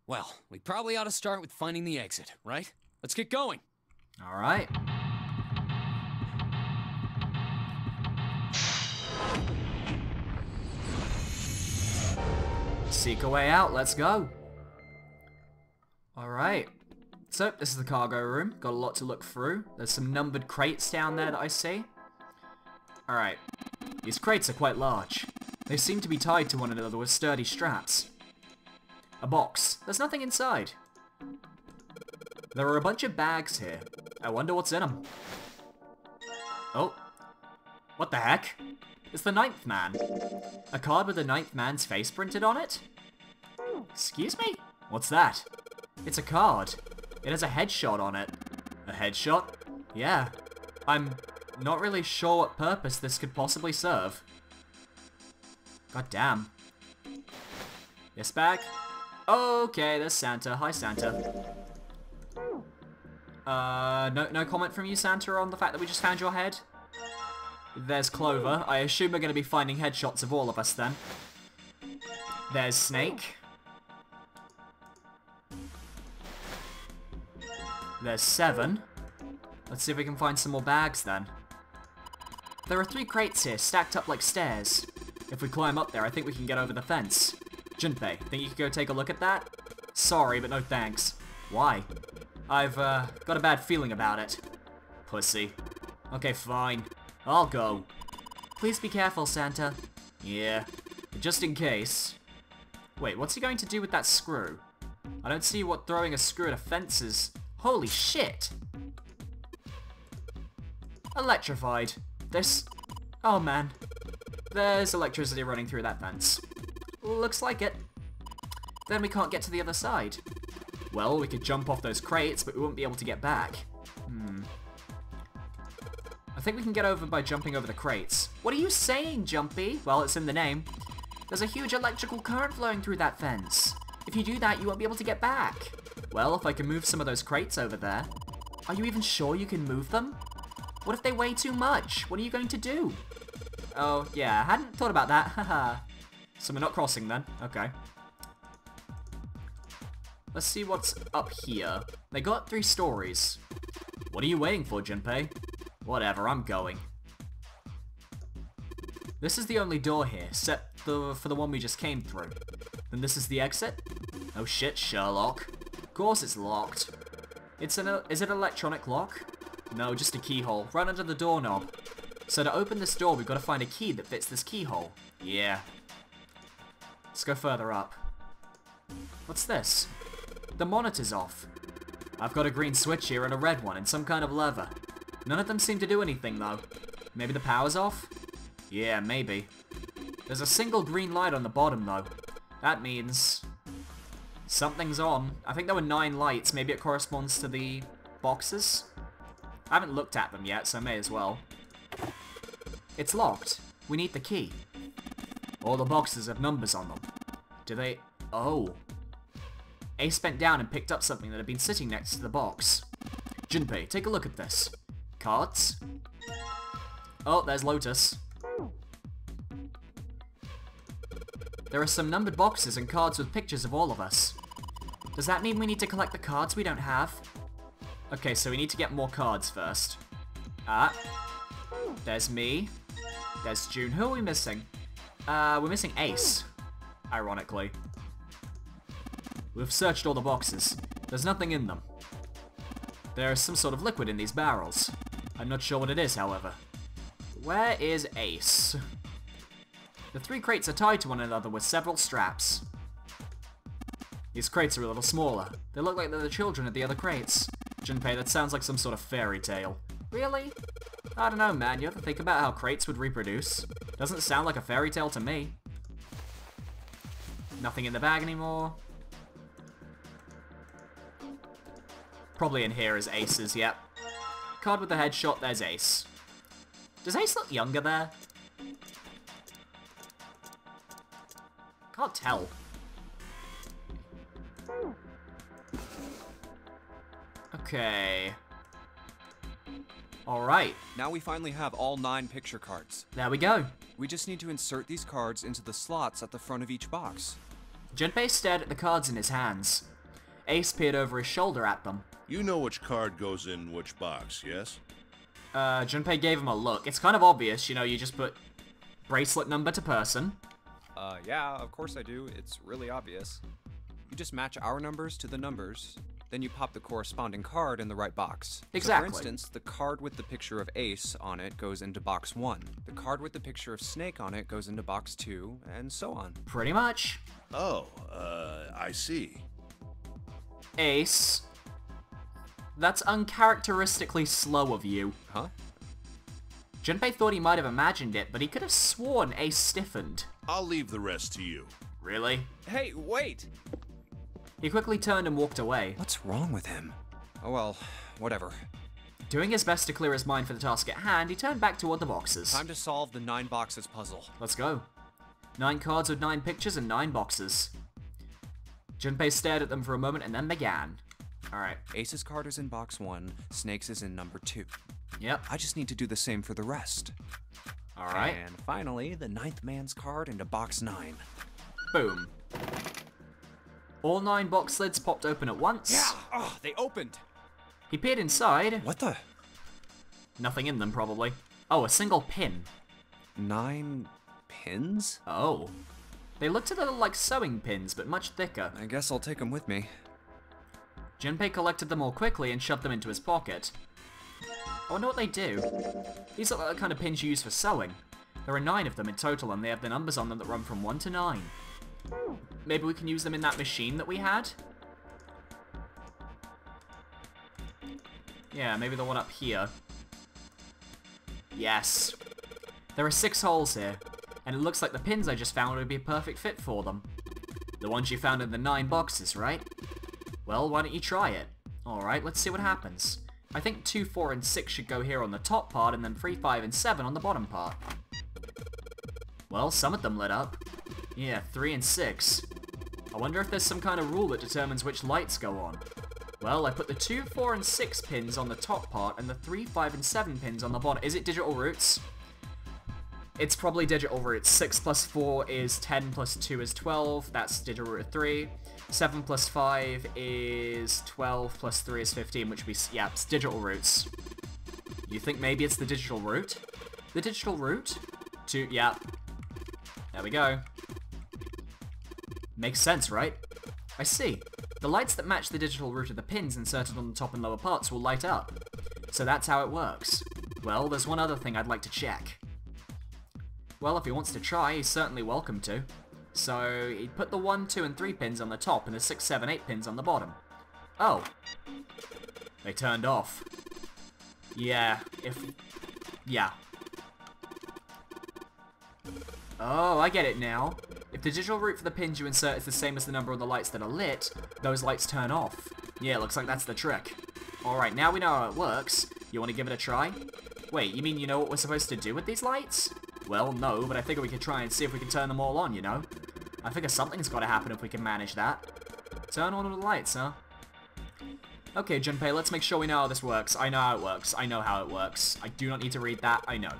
Well, we probably ought to start with finding the exit, right? Let's get going. Alright. Seek a way out, let's go. Alright. So, this is the cargo room. Got a lot to look through. There's some numbered crates down there that I see. Alright. These crates are quite large. They seem to be tied to one another with sturdy straps. A box. There's nothing inside. There are a bunch of bags here. I wonder what's in them. Oh. What the heck? It's the Ninth Man. A card with the Ninth Man's face printed on it? Excuse me? What's that? It's a card. It has a headshot on it. A headshot? Yeah. I'm not really sure what purpose this could possibly serve. God damn. This bag? Okay, there's Santa. Hi, Santa. No comment from you, Santa, on the fact that we just found your head? There's Clover. I assume we're going to be finding headshots of all of us then. There's Snake. There's 7. Let's see if we can find some more bags then. There are 3 crates here, stacked up like stairs. If we climb up there, I think we can get over the fence. Junpei, think you could go take a look at that? Sorry, but no thanks. Why? I've, got a bad feeling about it. Pussy. Okay, fine. I'll go. Please be careful, Santa. Yeah, just in case. Wait, what's he going to do with that screw? I don't see what throwing a screw at a fence is. Holy shit! Electrified. Oh man. There's electricity running through that fence. Looks like it. Then we can't get to the other side. Well, we could jump off those crates, but we won't be able to get back. I think we can get over by jumping over the crates. What are you saying, Junpei? Well, it's in the name. There's a huge electrical current flowing through that fence. If you do that, you won't be able to get back. Well, if I can move some of those crates over there. Are you even sure you can move them? What if they weigh too much? What are you going to do? Oh, yeah, I hadn't thought about that. Haha. So we're not crossing then. Okay. Let's see what's up here. They got 3 stories. What are you waiting for, Junpei? Whatever, I'm going. This is the only door here, except for the one we just came through. Then this is the exit? Oh shit, Sherlock. Of course it's locked. Is it an electronic lock? No, just a keyhole, right under the doorknob. So to open this door, we've got to find a key that fits this keyhole. Yeah. Let's go further up. What's this? The monitor's off. I've got a green switch here and a red one and some kind of lever. None of them seem to do anything though. Maybe the power's off? Yeah, maybe. There's a single green light on the bottom though. That means something's on. I think there were 9 lights. Maybe it corresponds to the boxes? I haven't looked at them yet, so I may as well. It's locked. We need the key. All the boxes have numbers on them. Do they... Oh. Ace bent down and picked up something that had been sitting next to the box. Junpei, take a look at this. Cards? Oh, there's Lotus. There are some numbered boxes and cards with pictures of all of us. Does that mean we need to collect the cards we don't have? Okay, so we need to get more cards first. There's me. There's June. Who are we missing? We're missing Ace. Ironically. We've searched all the boxes. There's nothing in them. There's some sort of liquid in these barrels. I'm not sure what it is, however. Where is Ace? The 3 crates are tied to one another with several straps. These crates are a little smaller. They look like they're the children of the other crates. Junpei, that sounds like some sort of fairy tale. Really? I don't know, man. You ever think about how crates would reproduce? Doesn't sound like a fairy tale to me. Nothing in the bag anymore. Probably in here is Ace's, yep. Card with the headshot, there's Ace. Does Ace look younger there? Can't tell. Okay. Alright. Now we finally have all 9 picture cards. There we go. We just need to insert these cards into the slots at the front of each box. Junpei stared at the cards in his hands. Ace peered over his shoulder at them. You know which card goes in which box, yes? Junpei gave him a look. It's kind of obvious, you know, you just put bracelet number to person. Yeah, of course I do. It's really obvious. You just match our numbers to the numbers, then you pop the corresponding card in the right box. Exactly. So for instance, the card with the picture of Ace on it goes into box 1. The card with the picture of Snake on it goes into box 2, and so on. Pretty much. Oh, I see. Ace. That's uncharacteristically slow of you. Huh? Junpei thought he might have imagined it, but he could have sworn Ace stiffened. I'll leave the rest to you. Really? Hey, wait! He quickly turned and walked away. What's wrong with him? Oh well, whatever. Doing his best to clear his mind for the task at hand, he turned back toward the boxes. Time to solve the 9 boxes puzzle. Let's go. 9 cards with 9 pictures and 9 boxes. Junpei stared at them for a moment and then began. Alright. Ace's card is in box 1, Snake's is in number 2. Yep. I just need to do the same for the rest. Alright. And finally, the 9th man's card into box 9. Boom. All 9 box lids popped open at once. Yeah! Oh, they opened! He peered inside. What the? Nothing in them, probably. Oh, a single pin. 9 pins? Oh. They looked a little like sewing pins, but much thicker. I guess I'll take them with me. Junpei collected them all quickly and shoved them into his pocket. I wonder what they do. These look like the kind of pins you use for sewing. There are 9 of them in total, and they have the numbers on them that run from 1 to 9. Maybe we can use them in that machine that we had? Yeah, maybe the one up here. Yes. There are 6 holes here, and it looks like the pins I just found would be a perfect fit for them. The ones you found in the 9 boxes, right? Well, why don't you try it? Alright, let's see what happens. I think 2, 4, and 6 should go here on the top part, and then 3, 5, and 7 on the bottom part. Well, some of them lit up. Yeah, 3 and 6. I wonder if there's some kind of rule that determines which lights go on. Well, I put the 2, 4, and 6 pins on the top part, and the 3, 5, and 7 pins on the bottom. Is it digital roots? It's probably digital roots. 6 plus 4 is 10 plus 2 is 12. That's digital root of 3. 7 plus 5 is 12 plus 3 is 15, which would be, yeah, it's digital roots. You think maybe it's the digital root? The digital root? Yeah. There we go. Makes sense, right? I see. The lights that match the digital root of the pins inserted on the top and lower parts will light up. So that's how it works. Well, there's one other thing I'd like to check. Well, if he wants to try, he's certainly welcome to. So, he put the 1, 2, and 3 pins on the top and the 6, 7, 8 pins on the bottom. Oh. They turned off. Yeah, yeah. Oh, I get it now. If the digital root for the pins you insert is the same as the number of the lights that are lit, those lights turn off. Yeah, looks like that's the trick. Alright, now we know how it works. You want to give it a try? Wait, you mean you know what we're supposed to do with these lights? Well, no, but I figure we could try and see if we can turn them all on, you know? I figure something's got to happen if we can manage that. Turn on all the lights, huh? Okay, Junpei, let's make sure we know how this works. I know how it works. I know how it works. I do not need to read that. I know.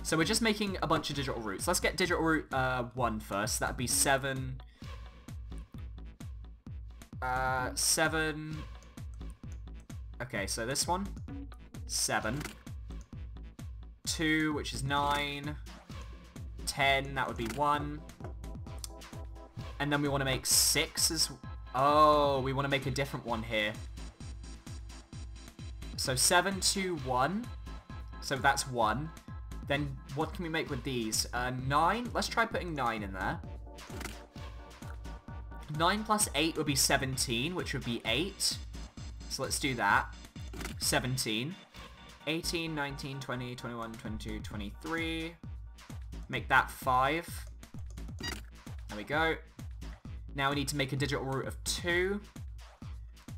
So we're just making a bunch of digital roots. Let's get digital root 1 first. That'd be 7. 7. Okay, so this one. 7. 2, which is 9. 10, that would be 1. And then we want to make 6 as... Oh, we want to make a different one here. So 7, 2, 1. So that's 1. Then what can we make with these? 9. Let's try putting 9 in there. 9 plus 8 would be 17, which would be 8. So let's do that. 17. 18, 19, 20, 21, 22, 23. Make that 5. There we go. Now we need to make a digital root of 2.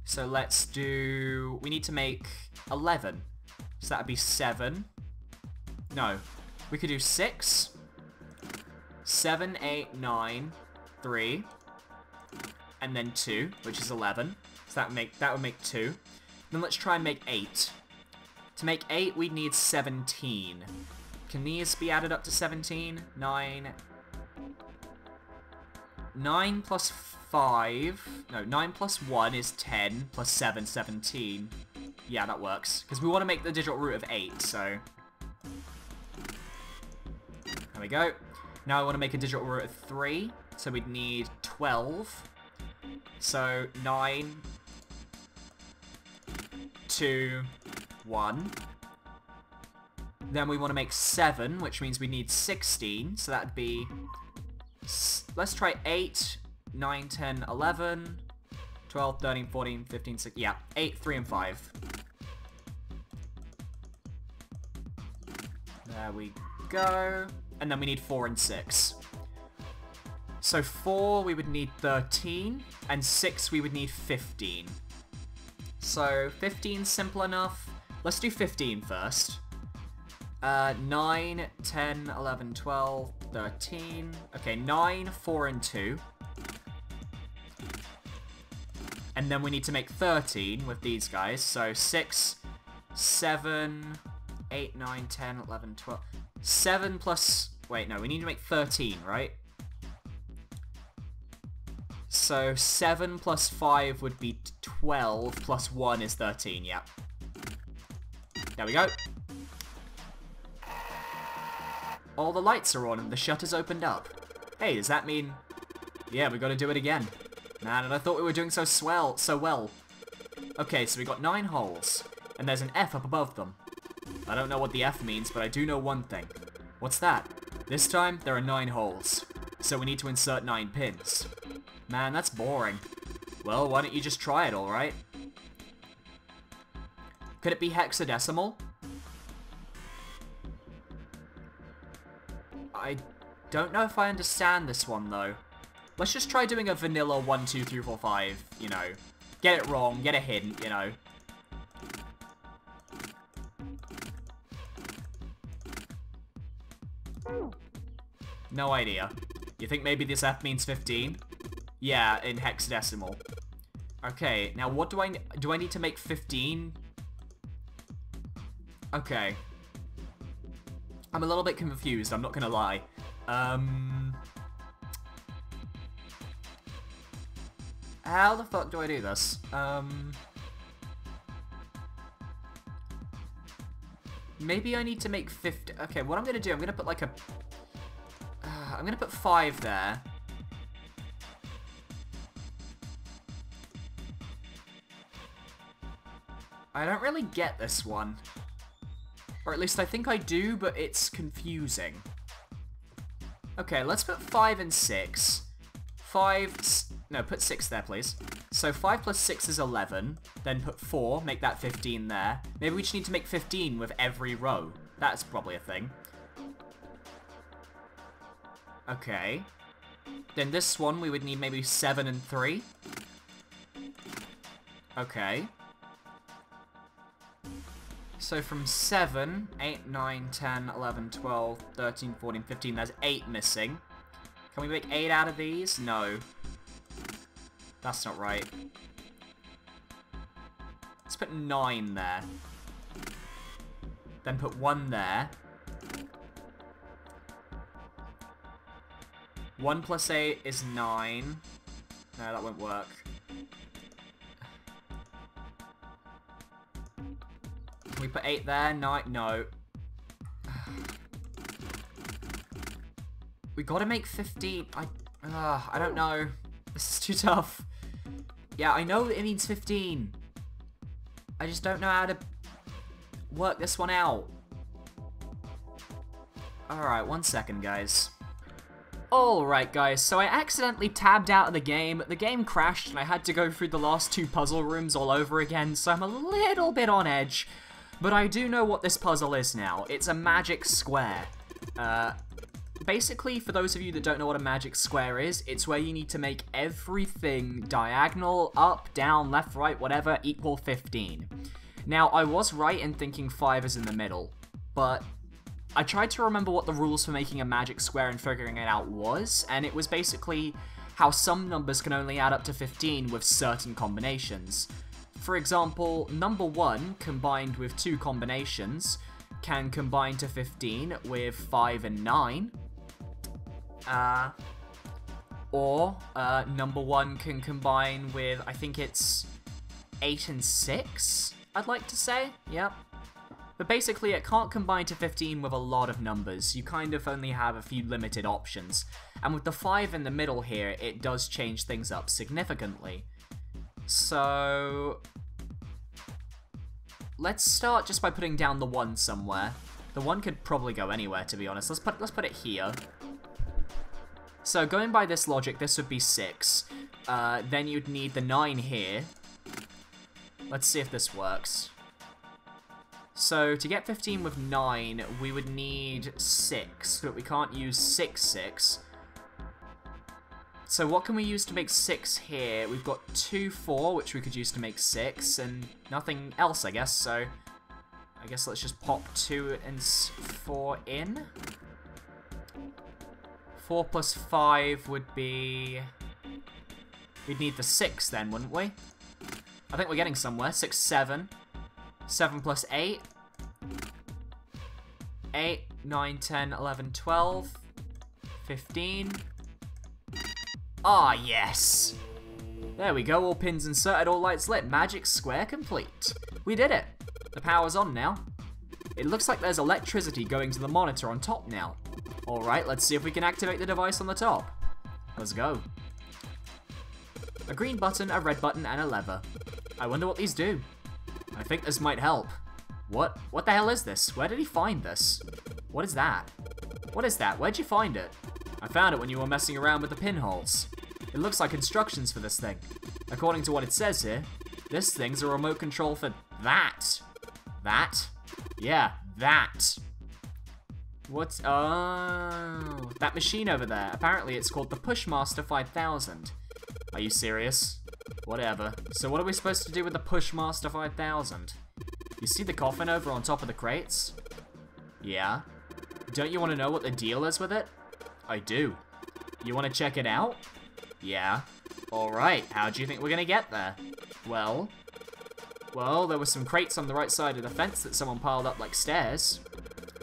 So let's do... We need to make 11. So that would be 7. No. We could do 6. 7, 8, 9, 3. And then 2, which is 11. So that would make 2. Then let's try and make 8. To make 8, we'd need 17. Can these be added up to 17? 9. 9 plus 5... No, 9 plus 1 is 10, plus 7, 17. Yeah, that works. Because we want to make the digital root of 8, so... There we go. Now I want to make a digital root of 3, so we'd need 12. So, 9... 2... 1. Then we want to make 7, which means we need 16, so that'd be... Let's try 8, 9, 10, 11, 12, 13, 14, 15, 16... Yeah, 8, 3, and 5. There we go. And then we need 4 and 6. So 4, we would need 13, and 6, we would need 15. So 15's simple enough. Let's do 15 first. 9, 10, 11, 12, 13. Okay, 9, 4, and 2. And then we need to make 13 with these guys. So 6, 7, 8, 9, 10, 11, 12. 7 plus... Wait, no, we need to make 13, right? So 7 plus 5 would be 12, plus 1 is 13, yeah. There we go. All the lights are on and the shutters opened up. Hey, does that mean... Yeah, we gotta do it again. Man, and I thought we were doing so well. Okay, so we got 9 holes, and there's an F up above them. I don't know what the F means, but I do know one thing. What's that? This time, there are 9 holes. So we need to insert 9 pins. Man, that's boring. Well, why don't you just try it, alright? Could it be hexadecimal? I don't know if I understand this one, though. Let's just try doing a vanilla 1, 2, 3, 4, 5, you know. Get it wrong, get a hint, you know. No idea. You think maybe this F means 15? Yeah, in hexadecimal. Okay, now what do I need to make 15? Okay. I'm a little bit confused, I'm not gonna lie. How the fuck do I do this? Maybe I need to make 50. Okay, what I'm gonna do, I'm gonna put like a... I'm gonna put 5 there. I don't really get this one. Or at least I think I do, but it's confusing. Okay, let's put 5 and 6. 5... No, put 6 there, please. So 5 plus 6 is 11. Then put 4, make that 15 there. Maybe we just need to make 15 with every row. That's probably a thing. Okay. Then this one, we would need maybe 7 and 3. Okay. So from 7, 8, 9, 10, 11, 12, 13, 14, 15, there's 8 missing. Can we make 8 out of these? No. That's not right. Let's put 9 there. Then put 1 there. 1 plus 8 is 9. No, that won't work. Can we put 8 there? 9? No. We gotta make 15. I don't know. This is too tough. Yeah, I know it means 15. I just don't know how to work this one out. Alright, 1 second, guys. Alright, guys, so I accidentally tabbed out of the game. The game crashed, and I had to go through the last 2 puzzle rooms all over again, so I'm a little bit on edge. But I do know what this puzzle is now. It's a magic square. Basically, for those of you that don't know what a magic square is, it's where you need to make everything diagonal, up, down, left, right, whatever, equal 15. Now, I was right in thinking 5 is in the middle, but I tried to remember what the rules for making a magic square and figuring it out was, and it was basically how some numbers can only add up to 15 with certain combinations. For example, number 1 combined with 2 combinations can combine to 15 with 5 and 9. Or number 1 can combine with, I think it's 8 and 6, I'd like to say. Yep. But basically, it can't combine to 15 with a lot of numbers. You kind of only have a few limited options. And with the 5 in the middle here, it does change things up significantly. So let's start just by putting down the 1 somewhere. The 1 could probably go anywhere, to be honest. Let's put it here. So going by this logic, this would be 6. Then you'd need the 9 here. Let's see if this works. So to get 15 with 9, we would need 6, but we can't use 6, 6. So what can we use to make 6 here? We've got 2, 4, which we could use to make 6, and nothing else, I guess, so I guess let's just pop 2 and 4 in. 4 plus 5 would be... We'd need the 6 then, wouldn't we? I think we're getting somewhere. 6, 7. 7 plus 8. 8, 9, 10, 11, 12. 15. Ah, yes! There we go, all pins inserted, all lights lit. Magic square complete. We did it. The power's on now. It looks like there's electricity going to the monitor on top now. Alright, let's see if we can activate the device on the top. Let's go. A green button, a red button, and a lever. I wonder what these do. I think this might help. What? What the hell is this? Where did he find this? What is that? What is that? Where'd you find it? I found it when you were messing around with the pinholes. It looks like instructions for this thing. According to what it says here, this thing's a remote control for that. That? Yeah, that. What's... Oh... That machine over there. Apparently it's called the Pushmaster 5000. Are you serious? Whatever. So what are we supposed to do with the Pushmaster 5000? You see the coffin over on top of the crates? Yeah. Don't you want to know what the deal is with it? I do. You want to check it out? Yeah. Alright, how do you think we're gonna get there? Well, there were some crates on the right side of the fence that someone piled up like stairs.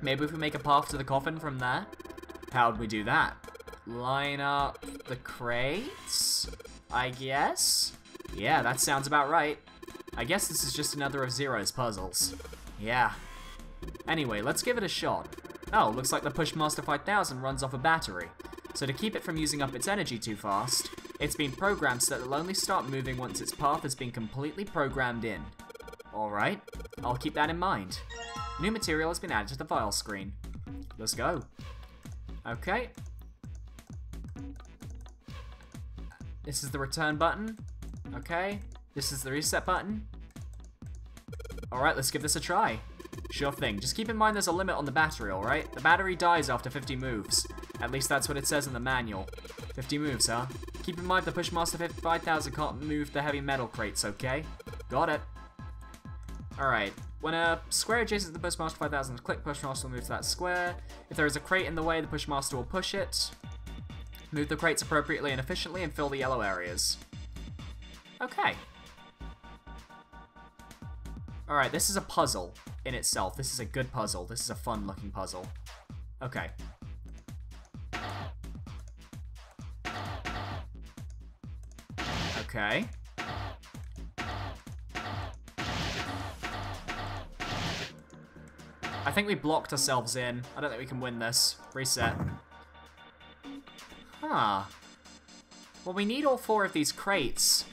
Maybe if we make a path to the coffin from there? How'd we do that? Line up the crates? I guess? Yeah, that sounds about right. I guess this is just another of Zero's puzzles. Yeah. Anyway, let's give it a shot. Oh, looks like the Pushmaster 5000 runs off a battery. So to keep it from using up its energy too fast, it's been programmed so that it'll only start moving once its path has been completely programmed in. Alright, I'll keep that in mind. New material has been added to the file screen. Let's go. Okay. This is the return button. Okay. This is the reset button. Alright, let's give this a try. Sure thing. Just keep in mind there's a limit on the battery, alright? The battery dies after 50 moves. At least that's what it says in the manual. 50 moves, huh? Keep in mind the Pushmaster 5000 can't move the heavy metal crates, okay? Got it. Alright. When a square adjacent to the Pushmaster 5000 is clicked, Pushmaster will move to that square. If there is a crate in the way, the Pushmaster will push it. Move the crates appropriately and efficiently and fill the yellow areas. Okay. Alright, this is a puzzle in itself. This is a good puzzle. This is a fun-looking puzzle. Okay. Okay. I think we blocked ourselves in. I don't think we can win this. Reset. Huh. Well, we need all 4 of these crates.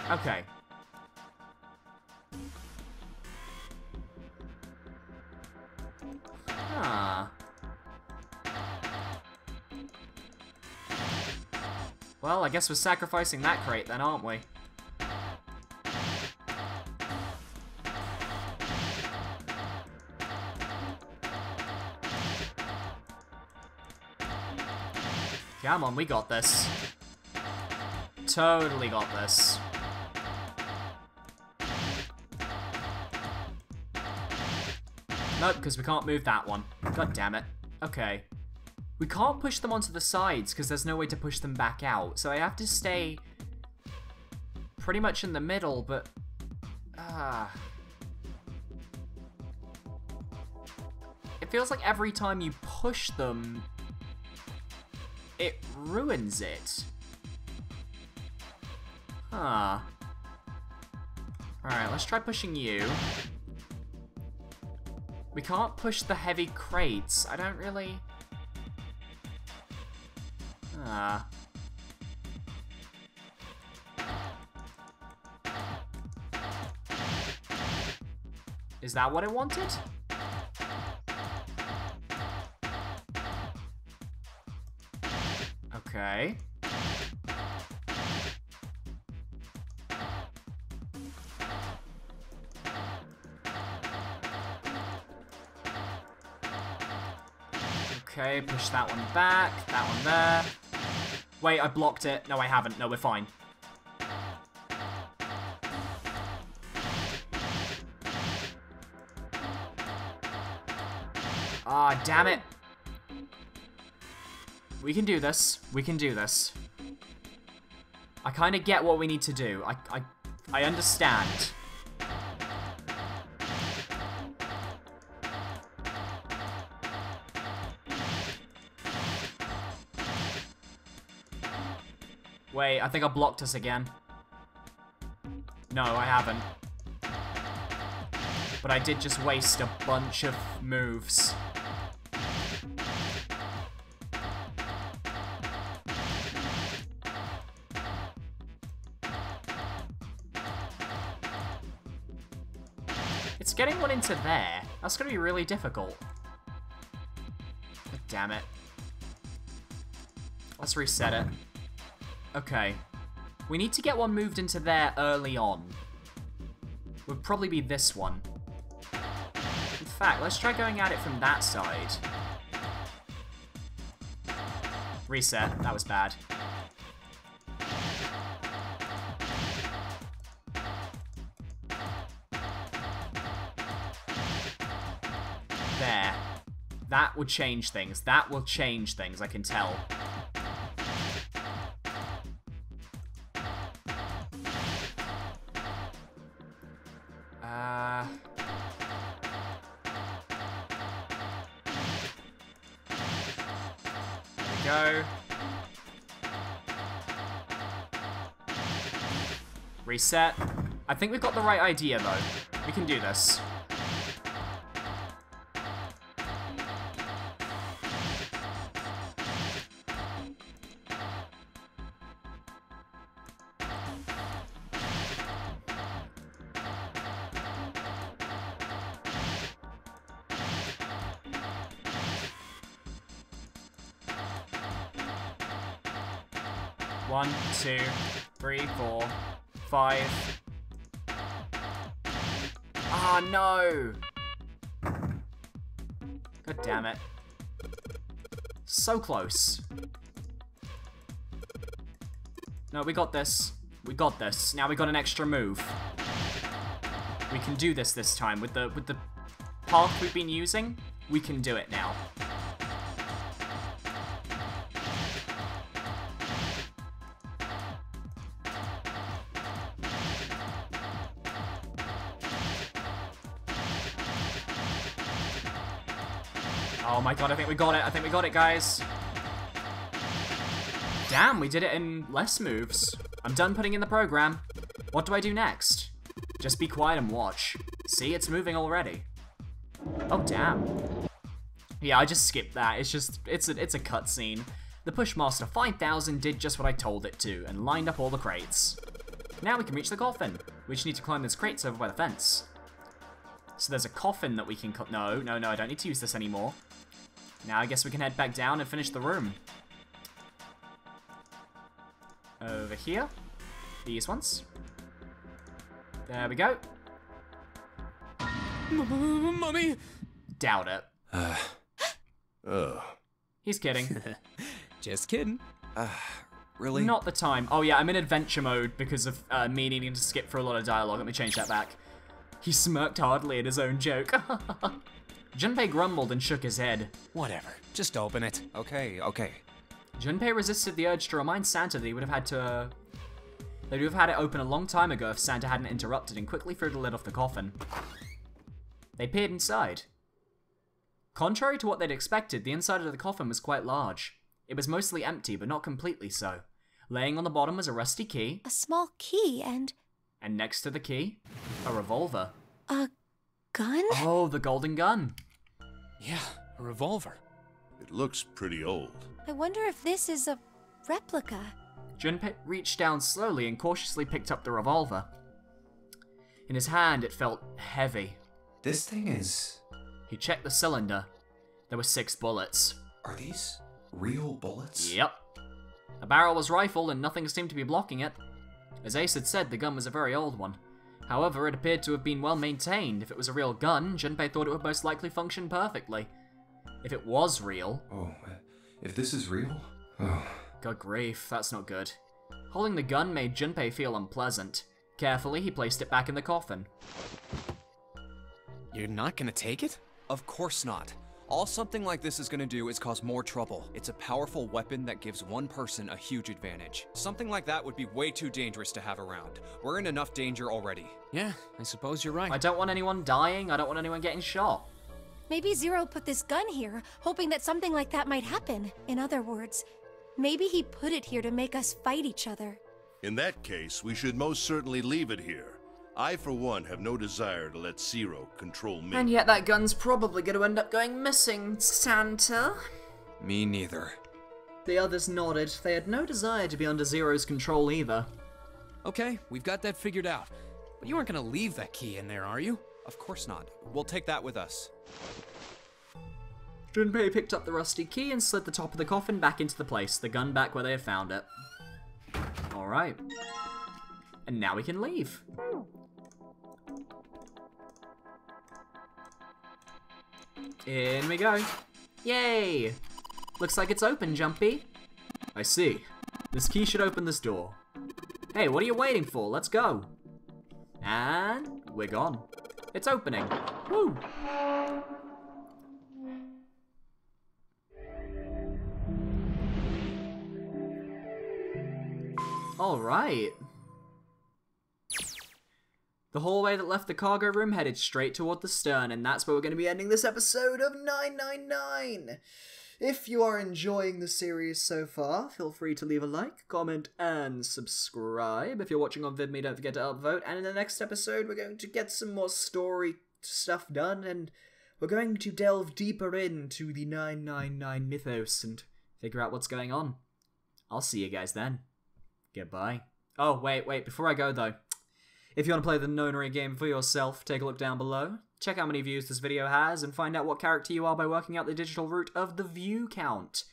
Okay. Well, I guess we're sacrificing that crate then, aren't we? Come on, we got this. Totally got this. Nope, because we can't move that one. God damn it. Okay. We can't push them onto the sides because there's no way to push them back out. So I have to stay pretty much in the middle, but... It feels like every time you push them, it ruins it. Huh. Alright, let's try pushing you. We can't push the heavy crates. I don't really... Is that what it wanted? Okay. Okay, push that one back, that one there. Wait, I blocked it. No, I haven't. No, we're fine. Ah, damn it. We can do this. We can do this. I kind of get what we need to do. I understand. Wait, I think I blocked us again. No, I haven't. But I did just waste a bunch of moves. It's getting one into there. That's gonna be really difficult. God damn it. Let's reset it. Okay. We need to get one moved into there early on. Would probably be this one. In fact, let's try going at it from that side. Reset. That was bad. There. That would change things. That will change things, I can tell. Go. Reset. I think we've got the right idea, though. We can do this. One, two, three, 4, 5. Ah, no! God damn it. So close. No, we got this. We got this. Now we got an extra move. We can do this time. With the path we've been using, we can do it now. Oh my god, I think we got it. I think we got it, guys. Damn, we did it in less moves. I'm done putting in the program. What do I do next? Just be quiet and watch. See, it's moving already. Oh, damn. Yeah, I just skipped that. It's a cutscene. The Pushmaster 5000 did just what I told it to, and lined up all the crates. Now we can reach the coffin. We just need to climb those crates over by the fence. So there's a coffin that we can cut. No, I don't need to use this anymore. Now I guess we can head back down and finish the room. Over here. These ones. There we go. Mummy! Doubt it. He's kidding. Just kidding. Really? Not the time. Oh yeah, I'm in adventure mode because of me needing to skip through a lot of dialogue. Let me change that back. He smirked hardly at his own joke. Junpei grumbled and shook his head. Whatever. Just open it. Okay. Junpei resisted the urge to remind Santa that he would have had to... They would have had it open a long time ago if Santa hadn't interrupted and quickly threw the lid off the coffin. They peered inside. Contrary to what they'd expected, the inside of the coffin was quite large. It was mostly empty, but not completely so. Laying on the bottom was a rusty key. A small key and next to the key, a revolver. a gun? Oh, the golden gun. Yeah, a revolver. It looks pretty old. I wonder if this is a replica. Junpei reached down slowly and cautiously picked up the revolver. In his hand, it felt heavy. This thing is... He checked the cylinder. There were 6 bullets. Are these real bullets? Yep. The barrel was rifled and nothing seemed to be blocking it. As Ace had said, the gun was a very old one. However, it appeared to have been well maintained. If it was a real gun, Junpei thought it would most likely function perfectly. If it was real... Oh, if this is real? Oh. Good grief, that's not good. Holding the gun made Junpei feel unpleasant. Carefully, he placed it back in the coffin. You're not gonna take it? Of course not. All something like this is gonna do is cause more trouble. It's a powerful weapon that gives one person a huge advantage. Something like that would be way too dangerous to have around. We're in enough danger already. Yeah, I suppose you're right. I don't want anyone dying, I don't want anyone getting shot. Maybe Zero put this gun here, hoping that something like that might happen. In other words, maybe he put it here to make us fight each other. In that case, we should most certainly leave it here. I, for one, have no desire to let Zero control me. And yet that gun's probably going to end up going missing, Santa. Me neither. The others nodded. They had no desire to be under Zero's control either. Okay, we've got that figured out. But you aren't gonna leave that key in there, are you? Of course not. We'll take that with us. Junpei picked up the rusty key and slid the top of the coffin back into the place, the gun back where they had found it. Alright. And now we can leave. In we go. Yay! Looks like it's open, Junpei. I see. This key should open this door. Hey, what are you waiting for? Let's go. And we're gone. It's opening. Woo! Alright. The hallway that left the cargo room headed straight toward the stern, and that's where we're going to be ending this episode of 999. If you are enjoying the series so far, feel free to leave a like, comment, and subscribe. If you're watching on VidMe, don't forget to upvote. And in the next episode, we're going to get some more story stuff done, and we're going to delve deeper into the 999 mythos and figure out what's going on. I'll see you guys then. Goodbye. Oh, wait, before I go though, if you want to play the Nonary game for yourself, take a look down below, check how many views this video has, and find out what character you are by working out the digital root of the view count.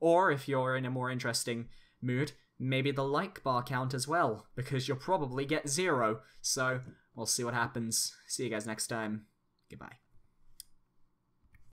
Or, if you're in a more interesting mood, maybe the like bar count as well, because you'll probably get 0. So, we'll see what happens. See you guys next time. Goodbye.